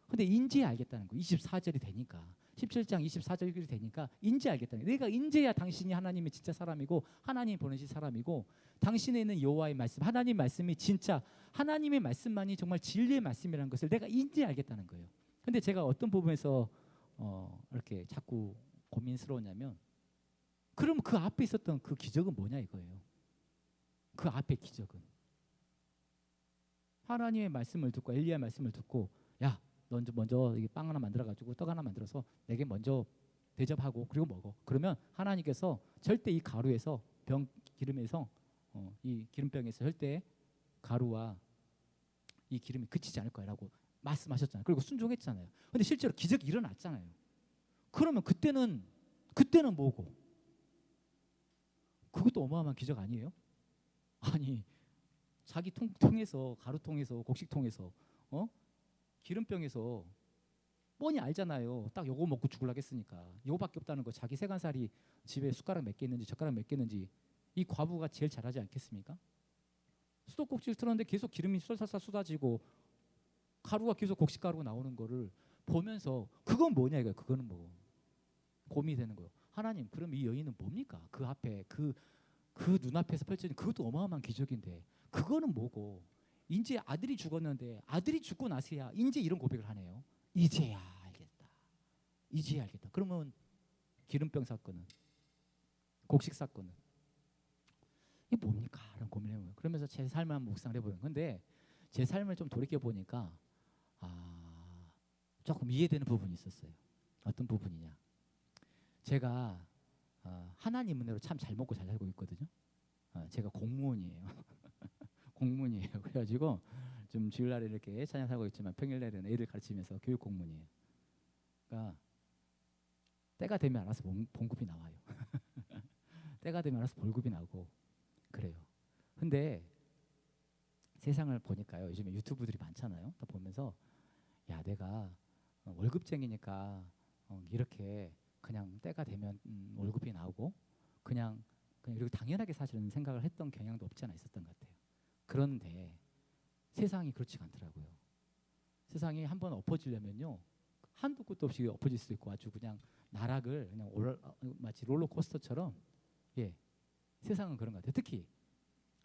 근데 인지 알겠다는 거. 24절이 되니까 17장 24절이 되니까 인지 알겠다는 거예요. 내가 인제야 당신이 하나님의 진짜 사람이고 하나님이 보내신 사람이고 당신에 있는 여호와의 말씀 하나님 말씀이 진짜 하나님의 말씀만이 정말 진리의 말씀이라는 것을 내가 인지 알겠다는 거예요. 근데 제가 어떤 부분에서 이렇게 자꾸 고민스러웠냐면 그럼 그 앞에 있었던 그 기적은 뭐냐 이거예요. 그 앞에 기적은 하나님의 말씀을 듣고 엘리야의 말씀을 듣고 야 너 먼저 이게 빵 하나 만들어가지고 떡 하나 만들어서 내게 먼저 대접하고 그리고 먹어. 그러면 하나님께서 절대 이 가루에서 기름에서 이 기름병에서 절대 가루와 이 기름이 그치지 않을 거라고 말씀하셨잖아요. 그리고 순종했잖아요. 근데 실제로 기적이 일어났잖아요. 그러면 그때는 뭐고? 그것도 어마어마한 기적 아니에요? 아니 자기 통에서 가루통에서 곡식통에서 기름병에서 뻔히 알잖아요. 딱 요거 먹고 죽으려겠으니까 요거밖에 없다는 거. 자기 세간살이 집에 숟가락 몇 개 있는지 젓가락 몇 개 있는지 이 과부가 제일 잘하지 않겠습니까? 수도꼭지를 틀었는데 계속 기름이 쏠쏠 쏟아지고 가루가 계속 곡식가루가 나오는 거를 보면서 그건 뭐냐 이거예요. 그거는 뭐 고민이 되는 거예요. 하나님, 그럼 이 여인은 뭡니까? 그 앞에 그 눈앞에서 펼쳐진 그것도 어마어마한 기적인데 그거는 뭐고? 이제 아들이 죽었는데 아들이 죽고 나서야 이제 이런 고백을 하네요. 이제야 알겠다. 이제야 알겠다. 그러면 기름병 사건은, 곡식 사건은 이게 뭡니까? 라는 고민을 해보면, 그러면서 제 삶을 한번 묵상을 해보는 건데, 제 삶을 좀 돌이켜 보니까 조금 이해되는 부분이 있었어요. 어떤 부분이냐? 제가 하나님 은혜로 참 잘 먹고 잘 살고 있거든요. 제가 공무원이에요. 공무원이에요. 그래가지고 좀 주일날에 이렇게 찬양 살고 있지만 평일날에는 애들 가르치면서 교육 공무원이에요. 그러니까 때가 되면 알아서 봉급이 나와요. 때가 되면 알아서 월급이 나오고 그래요. 근데 세상을 보니까요, 요즘에 유튜브들이 많잖아요. 또 보면서 야, 내가 월급쟁이니까 이렇게 그냥 때가 되면 월급이 나오고 그냥 이렇게 당연하게 사실은 생각을 했던 경향도 없지 않아 있었던 것 같아요. 그런데 세상이 그렇지가 않더라고요. 세상이 한번 엎어지려면요, 한도 끝도 없이 엎어질 수 있고 아주 그냥 나락을 그냥 마치 롤러코스터처럼, 예, 세상은 그런 것 같아요. 특히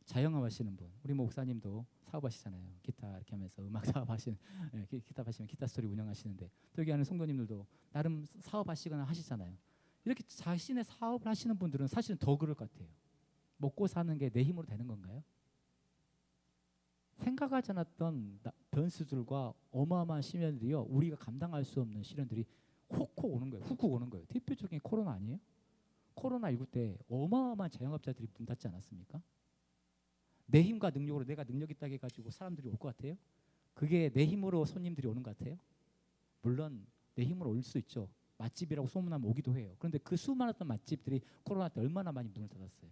자영업 하시는 분, 우리 목사님도 사업하시잖아요. 기타 이렇게 하면서 음악 사업하시는, 예, 기타 하시면 기타 스토리 운영하시는데, 또 여기 하는 성도님들도 나름 사업하시거나 하시잖아요. 이렇게 자신의 사업을 하시는 분들은 사실은 더 그럴 것 같아요. 먹고 사는 게 내 힘으로 되는 건가요? 생각하지 않았던 변수들과 어마어마한 시련들이요, 우리가 감당할 수 없는 시련들이 훅훅 오는 거예요. 훅훅 오는 거예요. 대표적인 코로나 아니에요? 코로나19 때 어마어마한 자영업자들이 문 닫지 않았습니까? 내 힘과 능력으로 내가 능력 있다고 해가지고 사람들이 올 것 같아요? 그게 내 힘으로 손님들이 오는 것 같아요? 물론 내 힘으로 올 수 있죠. 맛집이라고 소문나면 오기도 해요. 그런데 그 수많았던 맛집들이 코로나 때 얼마나 많이 문을 닫았어요.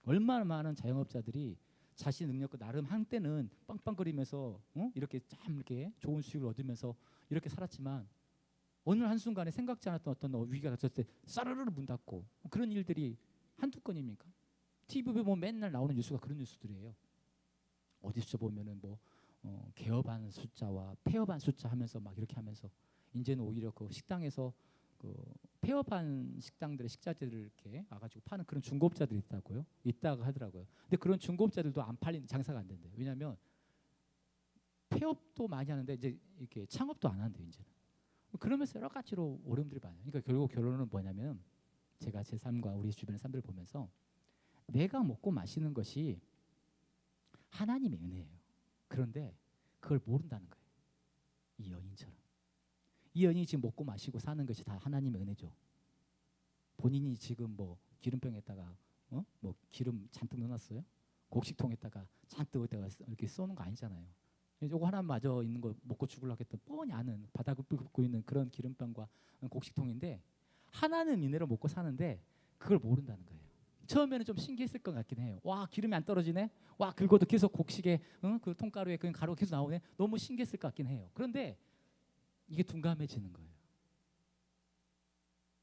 얼마나 많은 자영업자들이 자신 능력과 나름 한때는 빵빵거리면서 이렇게 참 이렇게 좋은 수익을 얻으면서 이렇게 살았지만, 어느 한순간에 생각지 않았던 어떤 위기가 닥쳤을 때 싸르르 문 닫고, 그런 일들이 한두 건입니까? TV에 보면 맨날 나오는 뉴스가 그런 뉴스들이에요. 어디서 보면은 뭐 개업한 숫자와 폐업한 숫자 하면서 막 이렇게 하면서, 이제는 오히려 그 식당에서 그 폐업한 식당들의 식자재들을 이렇게 와가지고 파는 그런 중고업자들이 있다고 하더라고요. 근데 그런 중고업자들도 안 팔린, 장사가 안 된대요. 왜냐하면 폐업도 많이 하는데 이제 이렇게 창업도 안 한대요. 이제는. 그러면서 여러 가지로 어려움들이 많아요. 그러니까 결국 결론은 뭐냐면, 제가 제 삶과 우리 주변의 사람들을 보면서 내가 먹고 마시는 것이 하나님의 은혜예요. 그런데 그걸 모른다는 거예요. 이 여인처럼. 이 여인이 지금 먹고 마시고 사는 것이 다 하나님의 은혜죠. 본인이 지금 뭐 기름병에다가 뭐 기름 잔뜩 넣어놨어요? 곡식통에다가 잔뜩 이렇게 쏘는 거 아니잖아요. 요거 하나마저 있는 거 먹고 죽으려고 했던 뻔히 아는, 바닥을 긁고 있는 그런 기름병과 곡식통인데, 하나는 은혜로 먹고 사는데 그걸 모른다는 거예요. 처음에는 좀 신기했을 것 같긴 해요. 와, 기름이 안 떨어지네. 와, 긁어도 계속 곡식에 그 통가루에 그 가루가 계속 나오네. 너무 신기했을 것 같긴 해요. 그런데 이게 둔감해지는 거예요.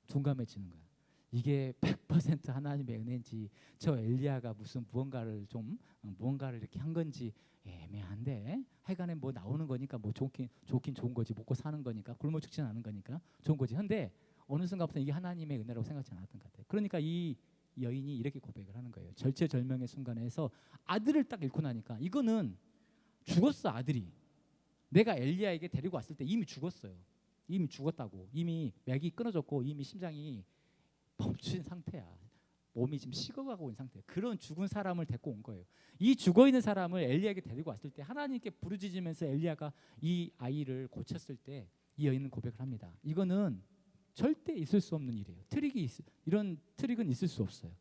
둔감해지는 거예요. 이게 100% 하나님의 은혜인지, 저 엘리야가 무슨 무언가를 이렇게 한 건지 애매한데, 하여간에 뭐 나오는 거니까 뭐 좋긴 좋은 거지, 먹고 사는 거니까, 굶어 죽지는 않은 거니까 좋은 거지. 근데 어느 순간부터 이게 하나님의 은혜라고 생각하지 않았던 것 같아요. 그러니까 이 여인이 이렇게 고백을 하는 거예요. 절체절명의 순간에서 아들을 딱 잃고 나니까, 이거는 죽었어. 아들이 내가 엘리야에게 데리고 왔을 때 이미 죽었어요. 이미 죽었다고. 이미 맥이 끊어졌고 이미 심장이 멈춘 상태야. 몸이 지금 식어가고 있는 상태야. 그런 죽은 사람을 데리고 온 거예요. 이 죽어있는 사람을 엘리야에게 데리고 왔을 때 하나님께 부르짖으면서 엘리야가 이 아이를 고쳤을 때 이 여인은 고백을 합니다. 이거는 절대 있을 수 없는 일이에요. 이런 트릭은 있을 수 없어요.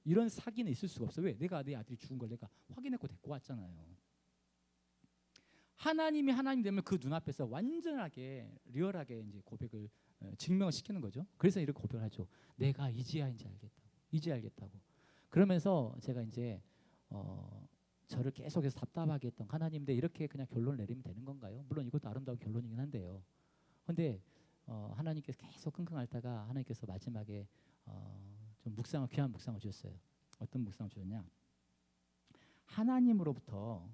이런 사기는 있을 수가 없어요. 왜? 내가 내 아들이 죽은 걸 내가 확인했고 데리고 왔잖아요. 하나님이 하나님 되면 그 눈앞에서 완전하게 리얼하게 이제 고백을 증명을 시키는 거죠. 그래서 이렇게 고백을 하죠. 내가 이제야 이제 알겠다고. 이제 알겠다고. 그러면서 제가 이제 저를 계속해서 답답하게 했던 하나님인데 이렇게 그냥 결론을 내리면 되는 건가요? 물론 이것도 아름다운 결론이긴 한데요. 근데 하나님께서 계속 끙끙 앓다가 하나님께서 마지막에 좀 귀한 묵상을 주셨어요. 어떤 묵상을 주셨냐? 하나님으로부터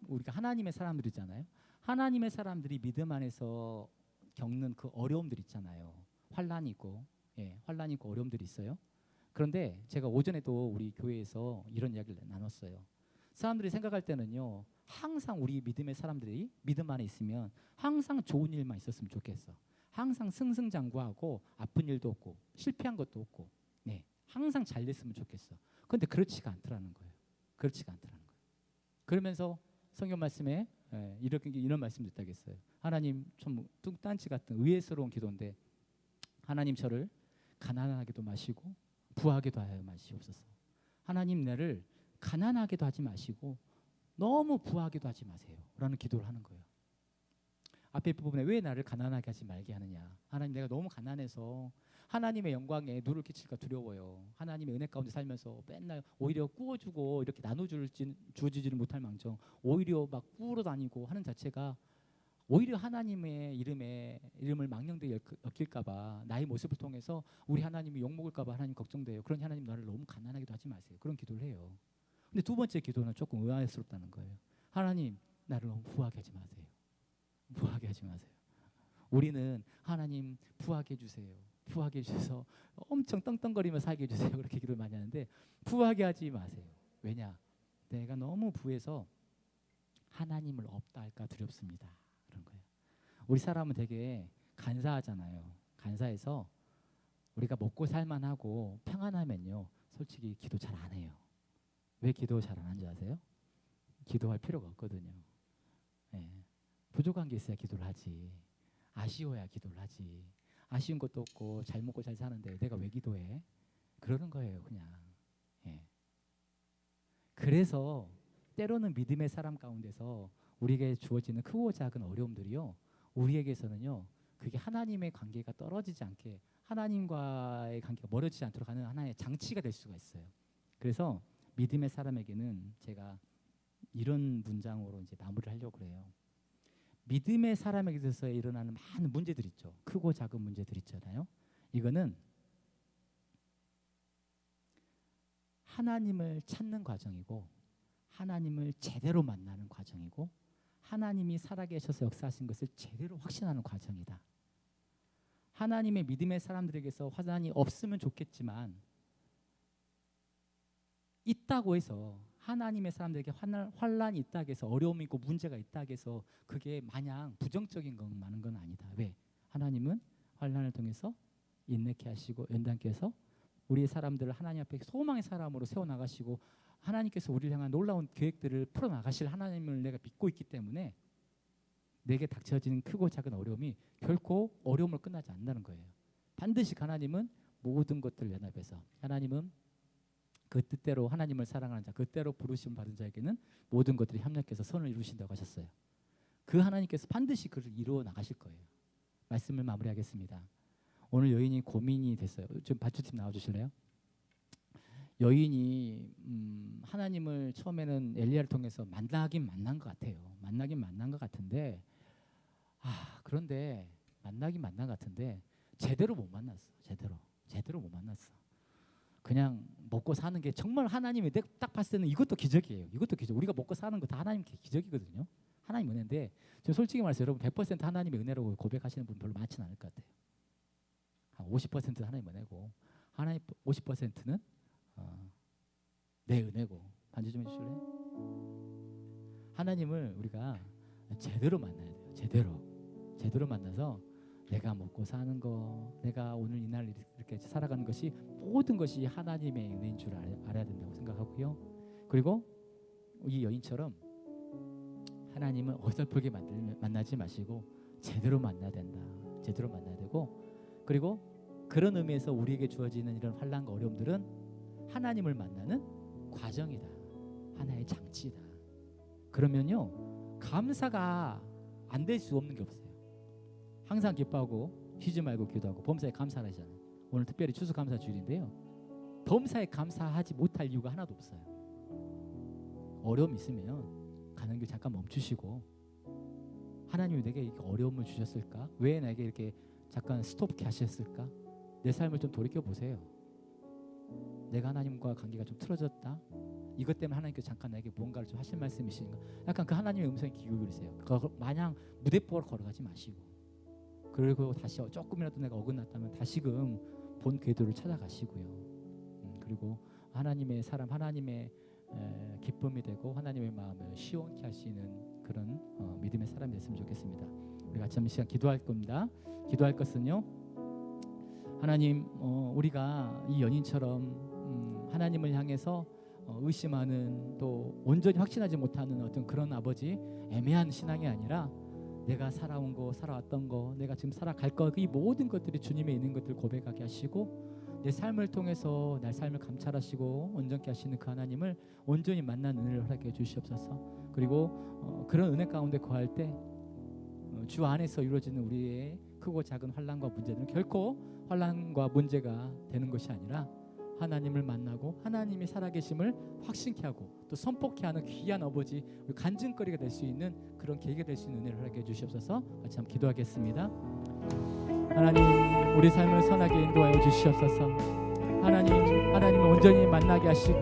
우리가 하나님의 사람들이잖아요. 하나님의 사람들이 믿음 안에서 겪는 그 어려움들 있잖아요. 환란이 있고, 환란이 있고 어려움들이 있어요. 그런데 제가 오전에도 우리 교회에서 이런 이야기를 나눴어요. 사람들이 생각할 때는요, 항상 우리 믿음의 사람들이 믿음 안에 있으면 항상 좋은 일만 있었으면 좋겠어. 항상 승승장구하고 아픈 일도 없고 실패한 것도 없고, 항상 잘 됐으면 좋겠어. 그런데 그렇지가 않더라는 거예요. 그렇지가 않더라는 거예요. 그러면서 성경 말씀에 이런 말씀도 있다겠어요. 하나님, 좀 뚱딴지 같은 의외스러운 기도인데, 하나님 저를 가난하게도 마시고 부하게도 하여 마시옵소서. 하나님, 나를 가난하게도 하지 마시고 너무 부하게도 하지 마세요 라는 기도를 하는 거예요. 앞에 부분에 왜 나를 가난하게 하지 말게 하느냐. 하나님, 내가 너무 가난해서 하나님의 영광에 누를 끼칠까 두려워요. 하나님의 은혜 가운데 살면서 맨날 오히려 꾸어주고 이렇게 주어지지를 못할 망정 오히려 막 꾸러 다니고 하는 자체가 오히려 하나님의 이름을 망령되게 엮일까봐, 나의 모습을 통해서 우리 하나님이 욕먹을까봐 하나님 걱정돼요. 그러니 하나님, 나를 너무 가난하게도 하지 마세요. 그런 기도를 해요. 근데 두 번째 기도는 조금 의아스럽다는 거예요. 하나님, 나를 너무 부하게 하지 마세요. 부하게 하지 마세요. 우리는 하나님 부하게 해주세요. 부하게 해주셔서 엄청 떵떵거리며 살게 해주세요. 그렇게 기도를 많이 하는데 부하게 하지 마세요. 왜냐? 내가 너무 부해서 하나님을 없다 할까 두렵습니다. 그런 거예요. 우리 사람은 되게 간사하잖아요. 간사해서 우리가 먹고 살만하고 평안하면요, 솔직히 기도 잘 안 해요. 왜 기도 잘 안 하는지 아세요? 기도할 필요가 없거든요. 부족한 게 있어야 기도를 하지. 아쉬워야 기도를 하지. 아쉬운 것도 없고 잘 먹고 잘 사는데 내가 왜 기도해? 그러는 거예요, 그냥. 그래서 때로는 믿음의 사람 가운데서 우리에게 주어지는 크고 작은 어려움들이요, 우리에게서는요, 그게 하나님의 관계가 떨어지지 않게, 하나님과의 관계가 멀어지지 않도록 하는 하나의 장치가 될 수가 있어요. 그래서 믿음의 사람에게는 제가 이런 문장으로 이제 마무리를 하려고 그래요. 믿음의 사람에게 있어서 일어나는 많은 문제들 있죠. 크고 작은 문제들 있잖아요. 이거는 하나님을 찾는 과정이고, 하나님을 제대로 만나는 과정이고, 하나님이 살아계셔서 역사하신 것을 제대로 확신하는 과정이다. 하나님의 믿음의 사람들에게서 환난이 없으면 좋겠지만, 있다고 해서, 하나님의 사람들에게 환난이 있다고 해서, 어려움이 있고 문제가 있다고 해서 그게 마냥 부정적인 건 많은 건 아니다. 왜? 하나님은 환난을 통해서 인내케 하시고 연단케 해서 우리의 사람들을 하나님 앞에 소망의 사람으로 세워나가시고, 하나님께서 우리를 향한 놀라운 계획들을 풀어나가실 하나님을 내가 믿고 있기 때문에 내게 닥쳐지는 크고 작은 어려움이 결코 어려움으로 끝나지 않는다는 거예요. 반드시 하나님은 모든 것들을 연합해서, 하나님은 그 뜻대로 하나님을 사랑하는 자, 그 뜻대로 부르심 받은 자에게는 모든 것들이 협력해서 선을 이루신다고 하셨어요. 그 하나님께서 반드시 그를 이루어 나가실 거예요. 말씀을 마무리하겠습니다. 오늘 여인이 고민이 됐어요. 좀 발주팀 나와주실래요? 여인이 하나님을 처음에는 엘리야를 통해서 만나긴 만난 것 같아요. 만나긴 만난 것 같은데, 그런데 만나긴 만난 것 같은데 제대로 못 만났어. 제대로 못 만났어. 그냥 먹고 사는 게 정말 하나님이 딱 봤을 때는 이것도 기적이에요. 이것도 기적. 우리가 먹고 사는 거 다 하나님 기적이거든요. 하나님 은혜인데, 저 솔직히 말해서 여러분 100% 하나님의 은혜라고 고백하시는 분 별로 많지는 않을 것 같아요. 한 50%는 하나님 은혜고, 하나님 50%는 내 은혜고. 반주 좀 해주실래요? 하나님을 우리가 제대로 만나야 돼요. 제대로 만나서 내가 먹고 사는 거, 내가 오늘 이날 이렇게 살아가는 것이 모든 것이 하나님의 은혜인 줄 알아야 된다고 생각하고요. 그리고 이 여인처럼 하나님은 어설프게 만나지 마시고 제대로 만나야 된다. 제대로 만나야 되고, 그리고 그런 의미에서 우리에게 주어지는 이런 환난과 어려움들은 하나님을 만나는 과정이다. 하나의 장치다. 그러면요, 감사가 안 될 수 없는 게 없어요. 항상 기뻐하고 쉬지 말고 기도하고 범사에 감사를 하잖아요. 오늘 특별히 추수감사 주일인데요, 범사에 감사하지 못할 이유가 하나도 없어요. 어려움이 있으면 가는 길 잠깐 멈추시고, 하나님이 내게 이렇게 어려움을 주셨을까? 왜 내게 이렇게 잠깐 스톱케 하셨을까? 내 삶을 좀 돌이켜 보세요. 내가 하나님과 관계가 좀 틀어졌다? 이것 때문에 하나님께서 잠깐 나에게 무언가를 좀 하실 말씀이신가? 약간 그 하나님의 음성에 귀 기울이세요. 마냥 무대포로 걸어가지 마시고, 그리고 다시 조금이라도 내가 어긋났다면 다시금 본 궤도를 찾아가시고요. 그리고 하나님의 사람, 하나님의 기쁨이 되고 하나님의 마음을 시원케 할 수 있는 그런 믿음의 사람이 됐으면 좋겠습니다. 우리 같이 한번 시간 기도할 겁니다. 기도할 것은요, 하나님, 우리가 이 연인처럼 하나님을 향해서 의심하는, 또 온전히 확신하지 못하는 어떤 그런 아버지 애매한 신앙이 아니라 내가 살아온 거, 살아왔던 거, 내가 지금 살아갈 거, 이 모든 것들이 주님에 있는 것들 고백하게 하시고, 내 삶을 통해서 내 삶을 감찰하시고 온전케 하시는 그 하나님을 온전히 만나는 은혜를 허락해 주시옵소서. 그리고 그런 은혜 가운데 거할 때 주 안에서 이루어지는 우리의 크고 작은 환난과 문제는 결코 환난과 문제가 되는 것이 아니라 하나님을 만나고 하나님이 살아계심을 확신케 하고 또 선포케 하는 귀한 아버지, 간증거리가 될 수 있는 그런 계기가 될 수 있는 은혜를 허락해 주시옵소서. 같이 한번 기도하겠습니다. 하나님, 우리 삶을 선하게 인도하여 주시옵소서. 하나님을 온전히 만나게 하시고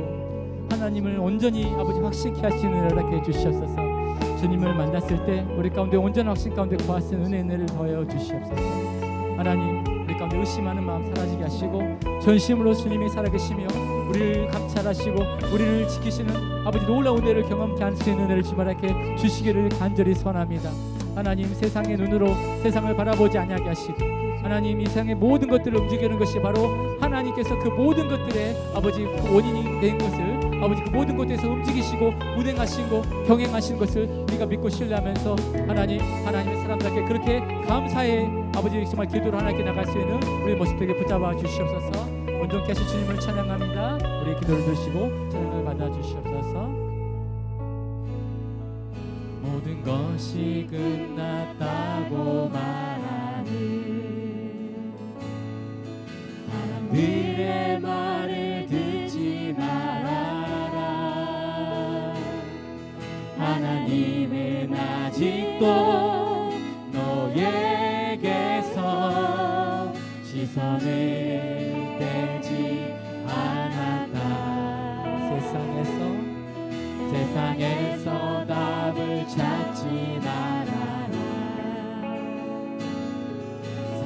하나님을 온전히 아버지 확신케 하시는 은혜를 허락해 주시옵소서. 주님을 만났을 때 우리 가운데 온전한 확신 가운데 거할 수 있는 은혜를 더하여 주시옵소서. 하나님, 우리 가운데 의심하는 마음 사라지게 하시고 전심으로 주님이 살아계시며 우리를 감찰하시고 우리를 지키시는 아버지 놀라운 은혜를 경험케 할 수 있는 은혜를 주말하게 주시기를 간절히 소원합니다. 하나님, 세상의 눈으로 세상을 바라보지 아니하게 하시고 하나님, 이 세상의 모든 것들을 움직이는 것이 바로 하나님께서 그 모든 것들의 아버지 그 원인이 된 것을 아버지 그 모든 것에서 움직이시고 운행하시고 경행하신 것을 우리가 믿고 신뢰하면서 하나님의 사람들에게 그렇게 감사의 아버지 정말 기도로 하나님께 나갈 수 있는 우리 모습들에게 붙잡아 주시옵소서. 온전케 하신 주님을 찬양합니다. 우리 기도를 들으시고 찬양을 받아 주시옵소서. 모든 것이 끝났다고 말하는 사람들의 말을 듣지 말아라. 하나님은 아직도 너에게서 시선을 떼지 않았다. 세상에서 답을 찾지 말아라.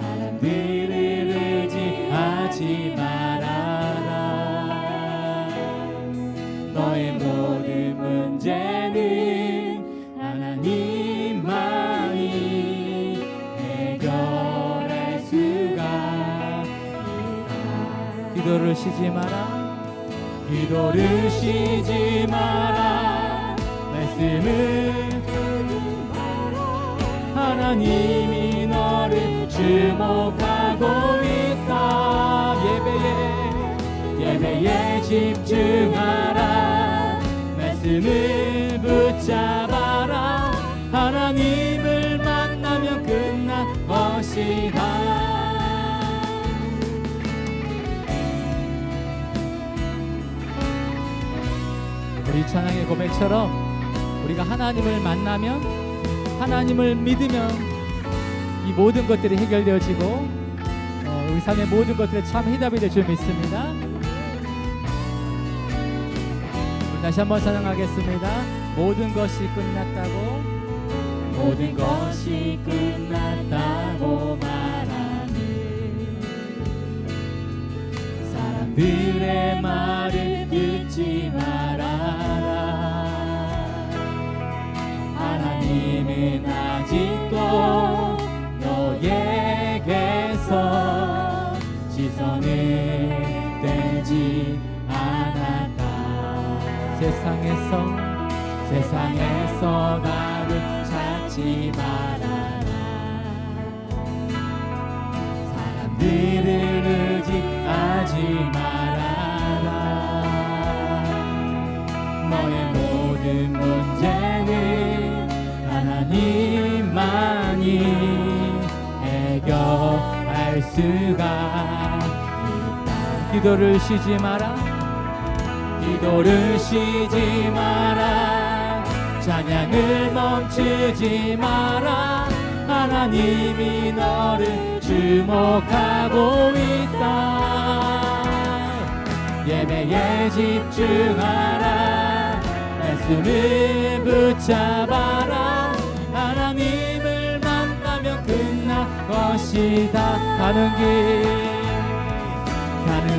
사람들을 의지하지 말아라. 너의 모든 문제는 하나님만이 해결할 수가 있다. 기도를 쉬지 마라. 기도를 쉬지 마라. 말씀을 듣지 마라. 하나님이 너를 주목하고 있다. 예배에 집중하라. 말씀을 붙잡아라. 하나님을 만나면 끝난 것이다. 우리 찬양의 고백처럼 우리가 하나님을 만나면, 하나님을 믿으면 이 모든 것들이 해결되어지고 우리 삶의 모든 것들에 참 해답이 될 줄 믿습니다. 우리 다시 한번 찬양하겠습니다. 모든 것이 끝났다고, 모든 것이 끝났다고 말하는 사람들의 말을 듣지 말아라. 하나님은 아직도 너에게서 시선을 떼지 않았다. 세상에서 답을 찾지 말아라. 사람들을 의지하지 말아라. 너의 모든 문제는 하나님만이 해결할 수가 있다. 기도를 쉬지 마라. 기도를 쉬지 마라. 찬양을 멈추지 마라. 하나님이 너를 주목하고 있다. 예배에 집중하라. 말씀을 붙잡아라. 하나님을 만나면 끝날 것이다. 가는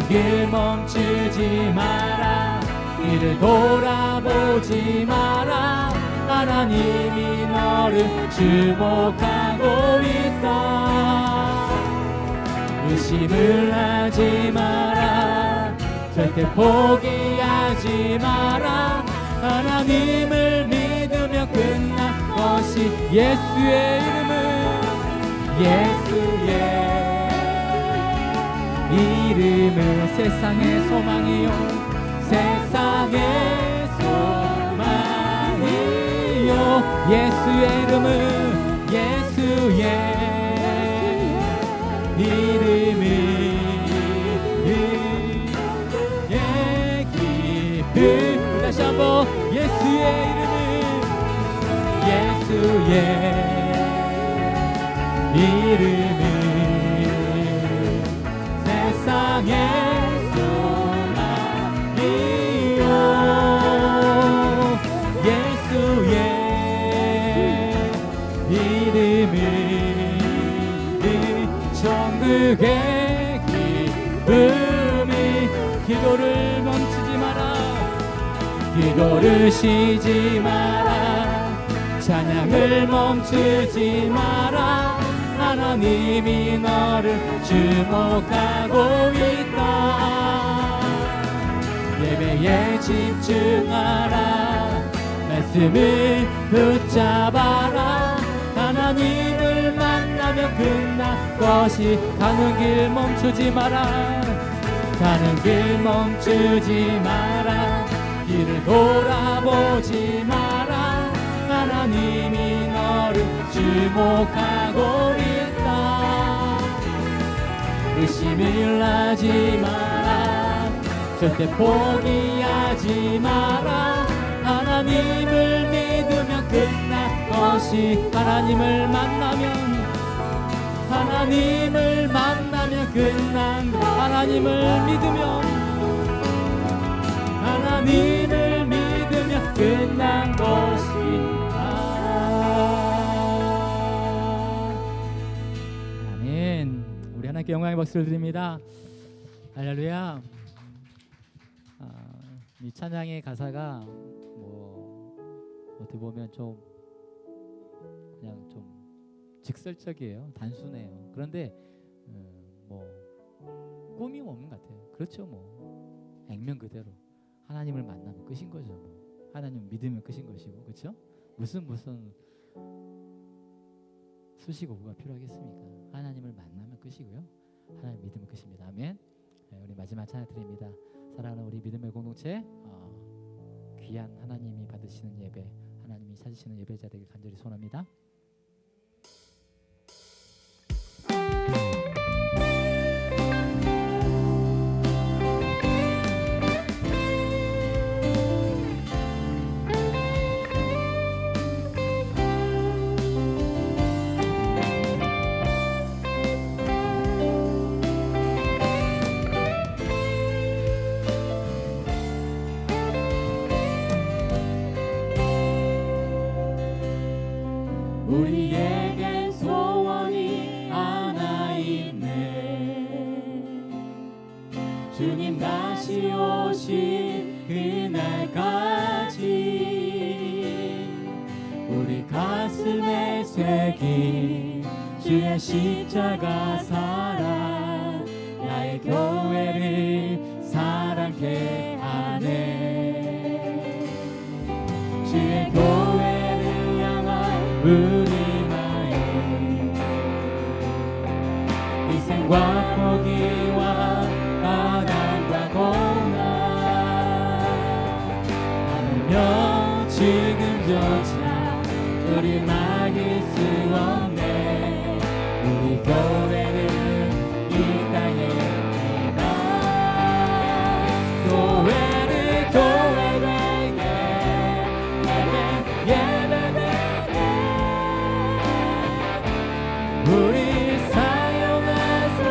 길 멈추지 마라. 이를 돌아보지 마라. 하나님이 너를 주목하고 있다. 의심을 하지 마라. 절대 포기하지 마라. 하나님을 믿으며 끝날 것이 예수의 이름은 세상의 소망이요 세상의 소망이요. 예수의 이름은 예수의 이름은 기쁨. 다시 한번 예수의 이름은 예수의 이름은 세상의 소망이요. 예수의 이름은 천국의 기쁨이. 기도를 멈추지 마라. 기도를 쉬지 마라. 찬양을 멈추지 마라. 하나님이 너를 주목하고 있다. 예배에 집중하라. 말씀을 붙잡아라. 하나님을 만나면 끝날 것이. 가는 길 멈추지 마라. 가는 길 멈추지 마라. 길을 돌아보지 마라. 하나님이 너를 주목하고 있다. 의심을 하지 마라. 절대 포기하지 마라. 하나님을 믿으면 끝날 것이. 하나님을 만나면 끝난 것. 하나님을 믿으면 끝난 것이다. 아멘. 우리 하나님께 영광의 박수를 드립니다. 할렐루야. 이 찬양의 가사가 어떻게 보면 그냥 좀 직설적이에요. 단순해요. 그런데 꾸밈 없는 것 같아요. 그렇죠. 액면 그대로 하나님을 만나면 끝인 거죠. 하나님 믿으면 끝인 것이고, 그렇죠? 무슨 수식어가 필요하겠습니까? 하나님을 만나면 끝이고요. 하나님 믿으면 끝입니다. 아멘. 우리 마지막 찬양 드립니다. 사랑하는 우리 믿음의 공동체, 귀한 하나님이 받으시는 예배, 하나님이 찾으시는 예배자 되길 간절히 소원합니다. 우리에겐 소원이 하나 있네. 주님 다시 오실 그날까지 우리 가슴에 새긴 주의 십자가 사랑, 나의 교회를 사랑케 하네. 주의 교회를 향한 우리 마음, 희생과 포기와 가난과 고난 하물며 지금조차 우리 막을 수 없네. 우리 교회는 이 땅에 있다. 교회를 교회되게 예배되게 우리 사용하소서.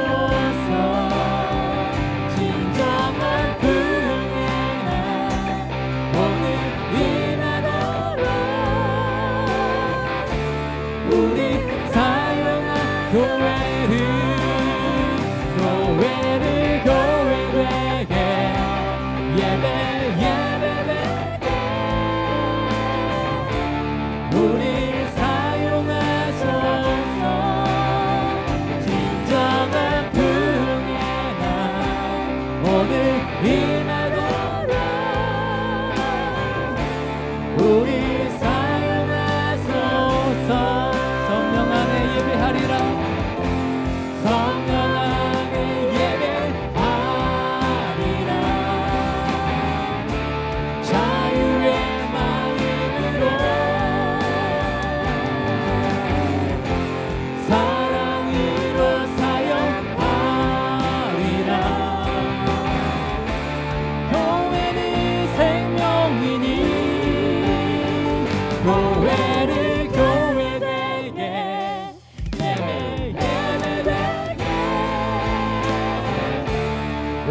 진정한 구원의 날 오늘 이 날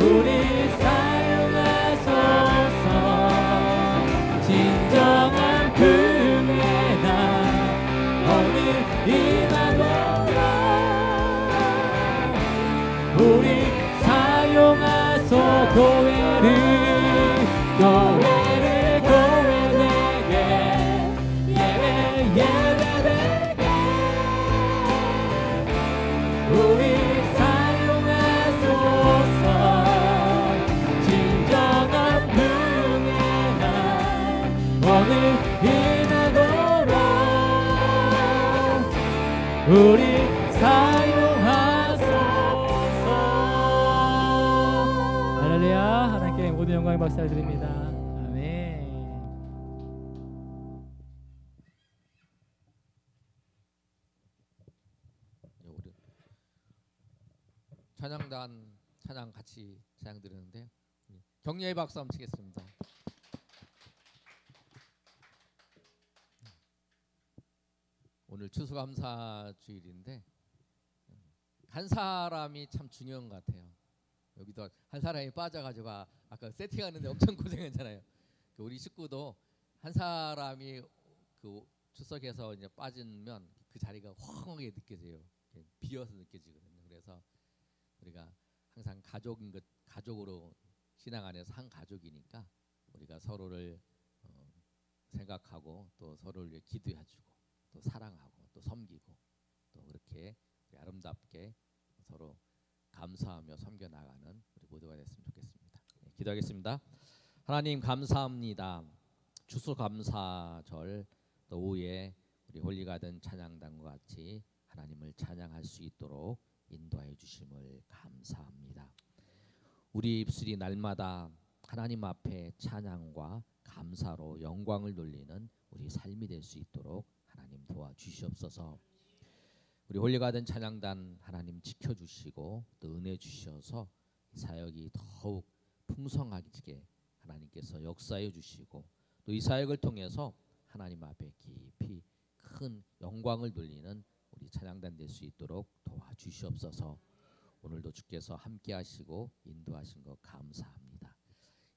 우리 사용하소서. 진정한 긍휼의 날 오늘 임하노라. 우리 사용하소. 교회를 교회되게 예배되게 우리 사용하소서. 진정한 긍휼의 날 오늘 임하노라. 우리 사용하소서. 할렐루야. 하나님께 모든 영광의 박수를 드립니다. 아멘. 우리 찬양단 찬양 같이 찬양 드리는데 격려의 박수 한번 치겠습니다. 오늘 추수감사 주일인데 한 사람이 참 중요한 것 같아요. 여기도 한 사람이 빠져가지고 아까 세팅하는데 엄청 고생했잖아요. 우리 식구도 한 사람이 그 출석해서 이제 빠지면 그 자리가 허하게 느껴져요. 비어서 느껴지거든요. 그래서 우리가 항상 가족으로 신앙 안에서 한 가족이니까 우리가 서로를 생각하고 또 서로를 위해 기도해주고 또 사랑하고 또 섬기고 또 그렇게 아름답게 서로 감사하며 섬겨 나가는 우리 모두가 됐으면 좋겠습니다. 기도하겠습니다. 하나님 감사합니다. 추수감사절 또 오후에 우리 홀리가든 찬양단과 같이 하나님을 찬양할 수 있도록 인도하여 주심을 감사합니다. 우리 입술이 날마다 하나님 앞에 찬양과 감사로 영광을 돌리는 우리 삶이 될 수 있도록 하나님 도와주시옵소서. 우리 홀리가든 찬양단 하나님 지켜주시고 또 은혜 주셔서 사역이 더욱 풍성하게 하나님께서 역사해 주시고 또 이 사역을 통해서 하나님 앞에 깊이 큰 영광을 돌리는 우리 찬양단 될 수 있도록 도와주시옵소서. 오늘도 주께서 함께 하시고 인도하신 것 감사합니다.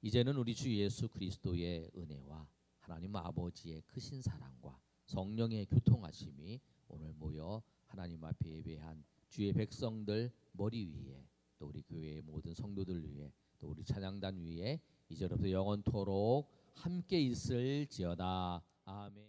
이제는 우리 주 예수 그리스도의 은혜와 하나님 아버지의 크신 사랑과 성령의 교통하심이 오늘 모여 하나님 앞에 예배한 주의 백성들 머리 위에 또 우리 교회의 모든 성도들 위에 또 우리 찬양단 위에 이제로부터 영원토록 함께 있을지어다. 아멘.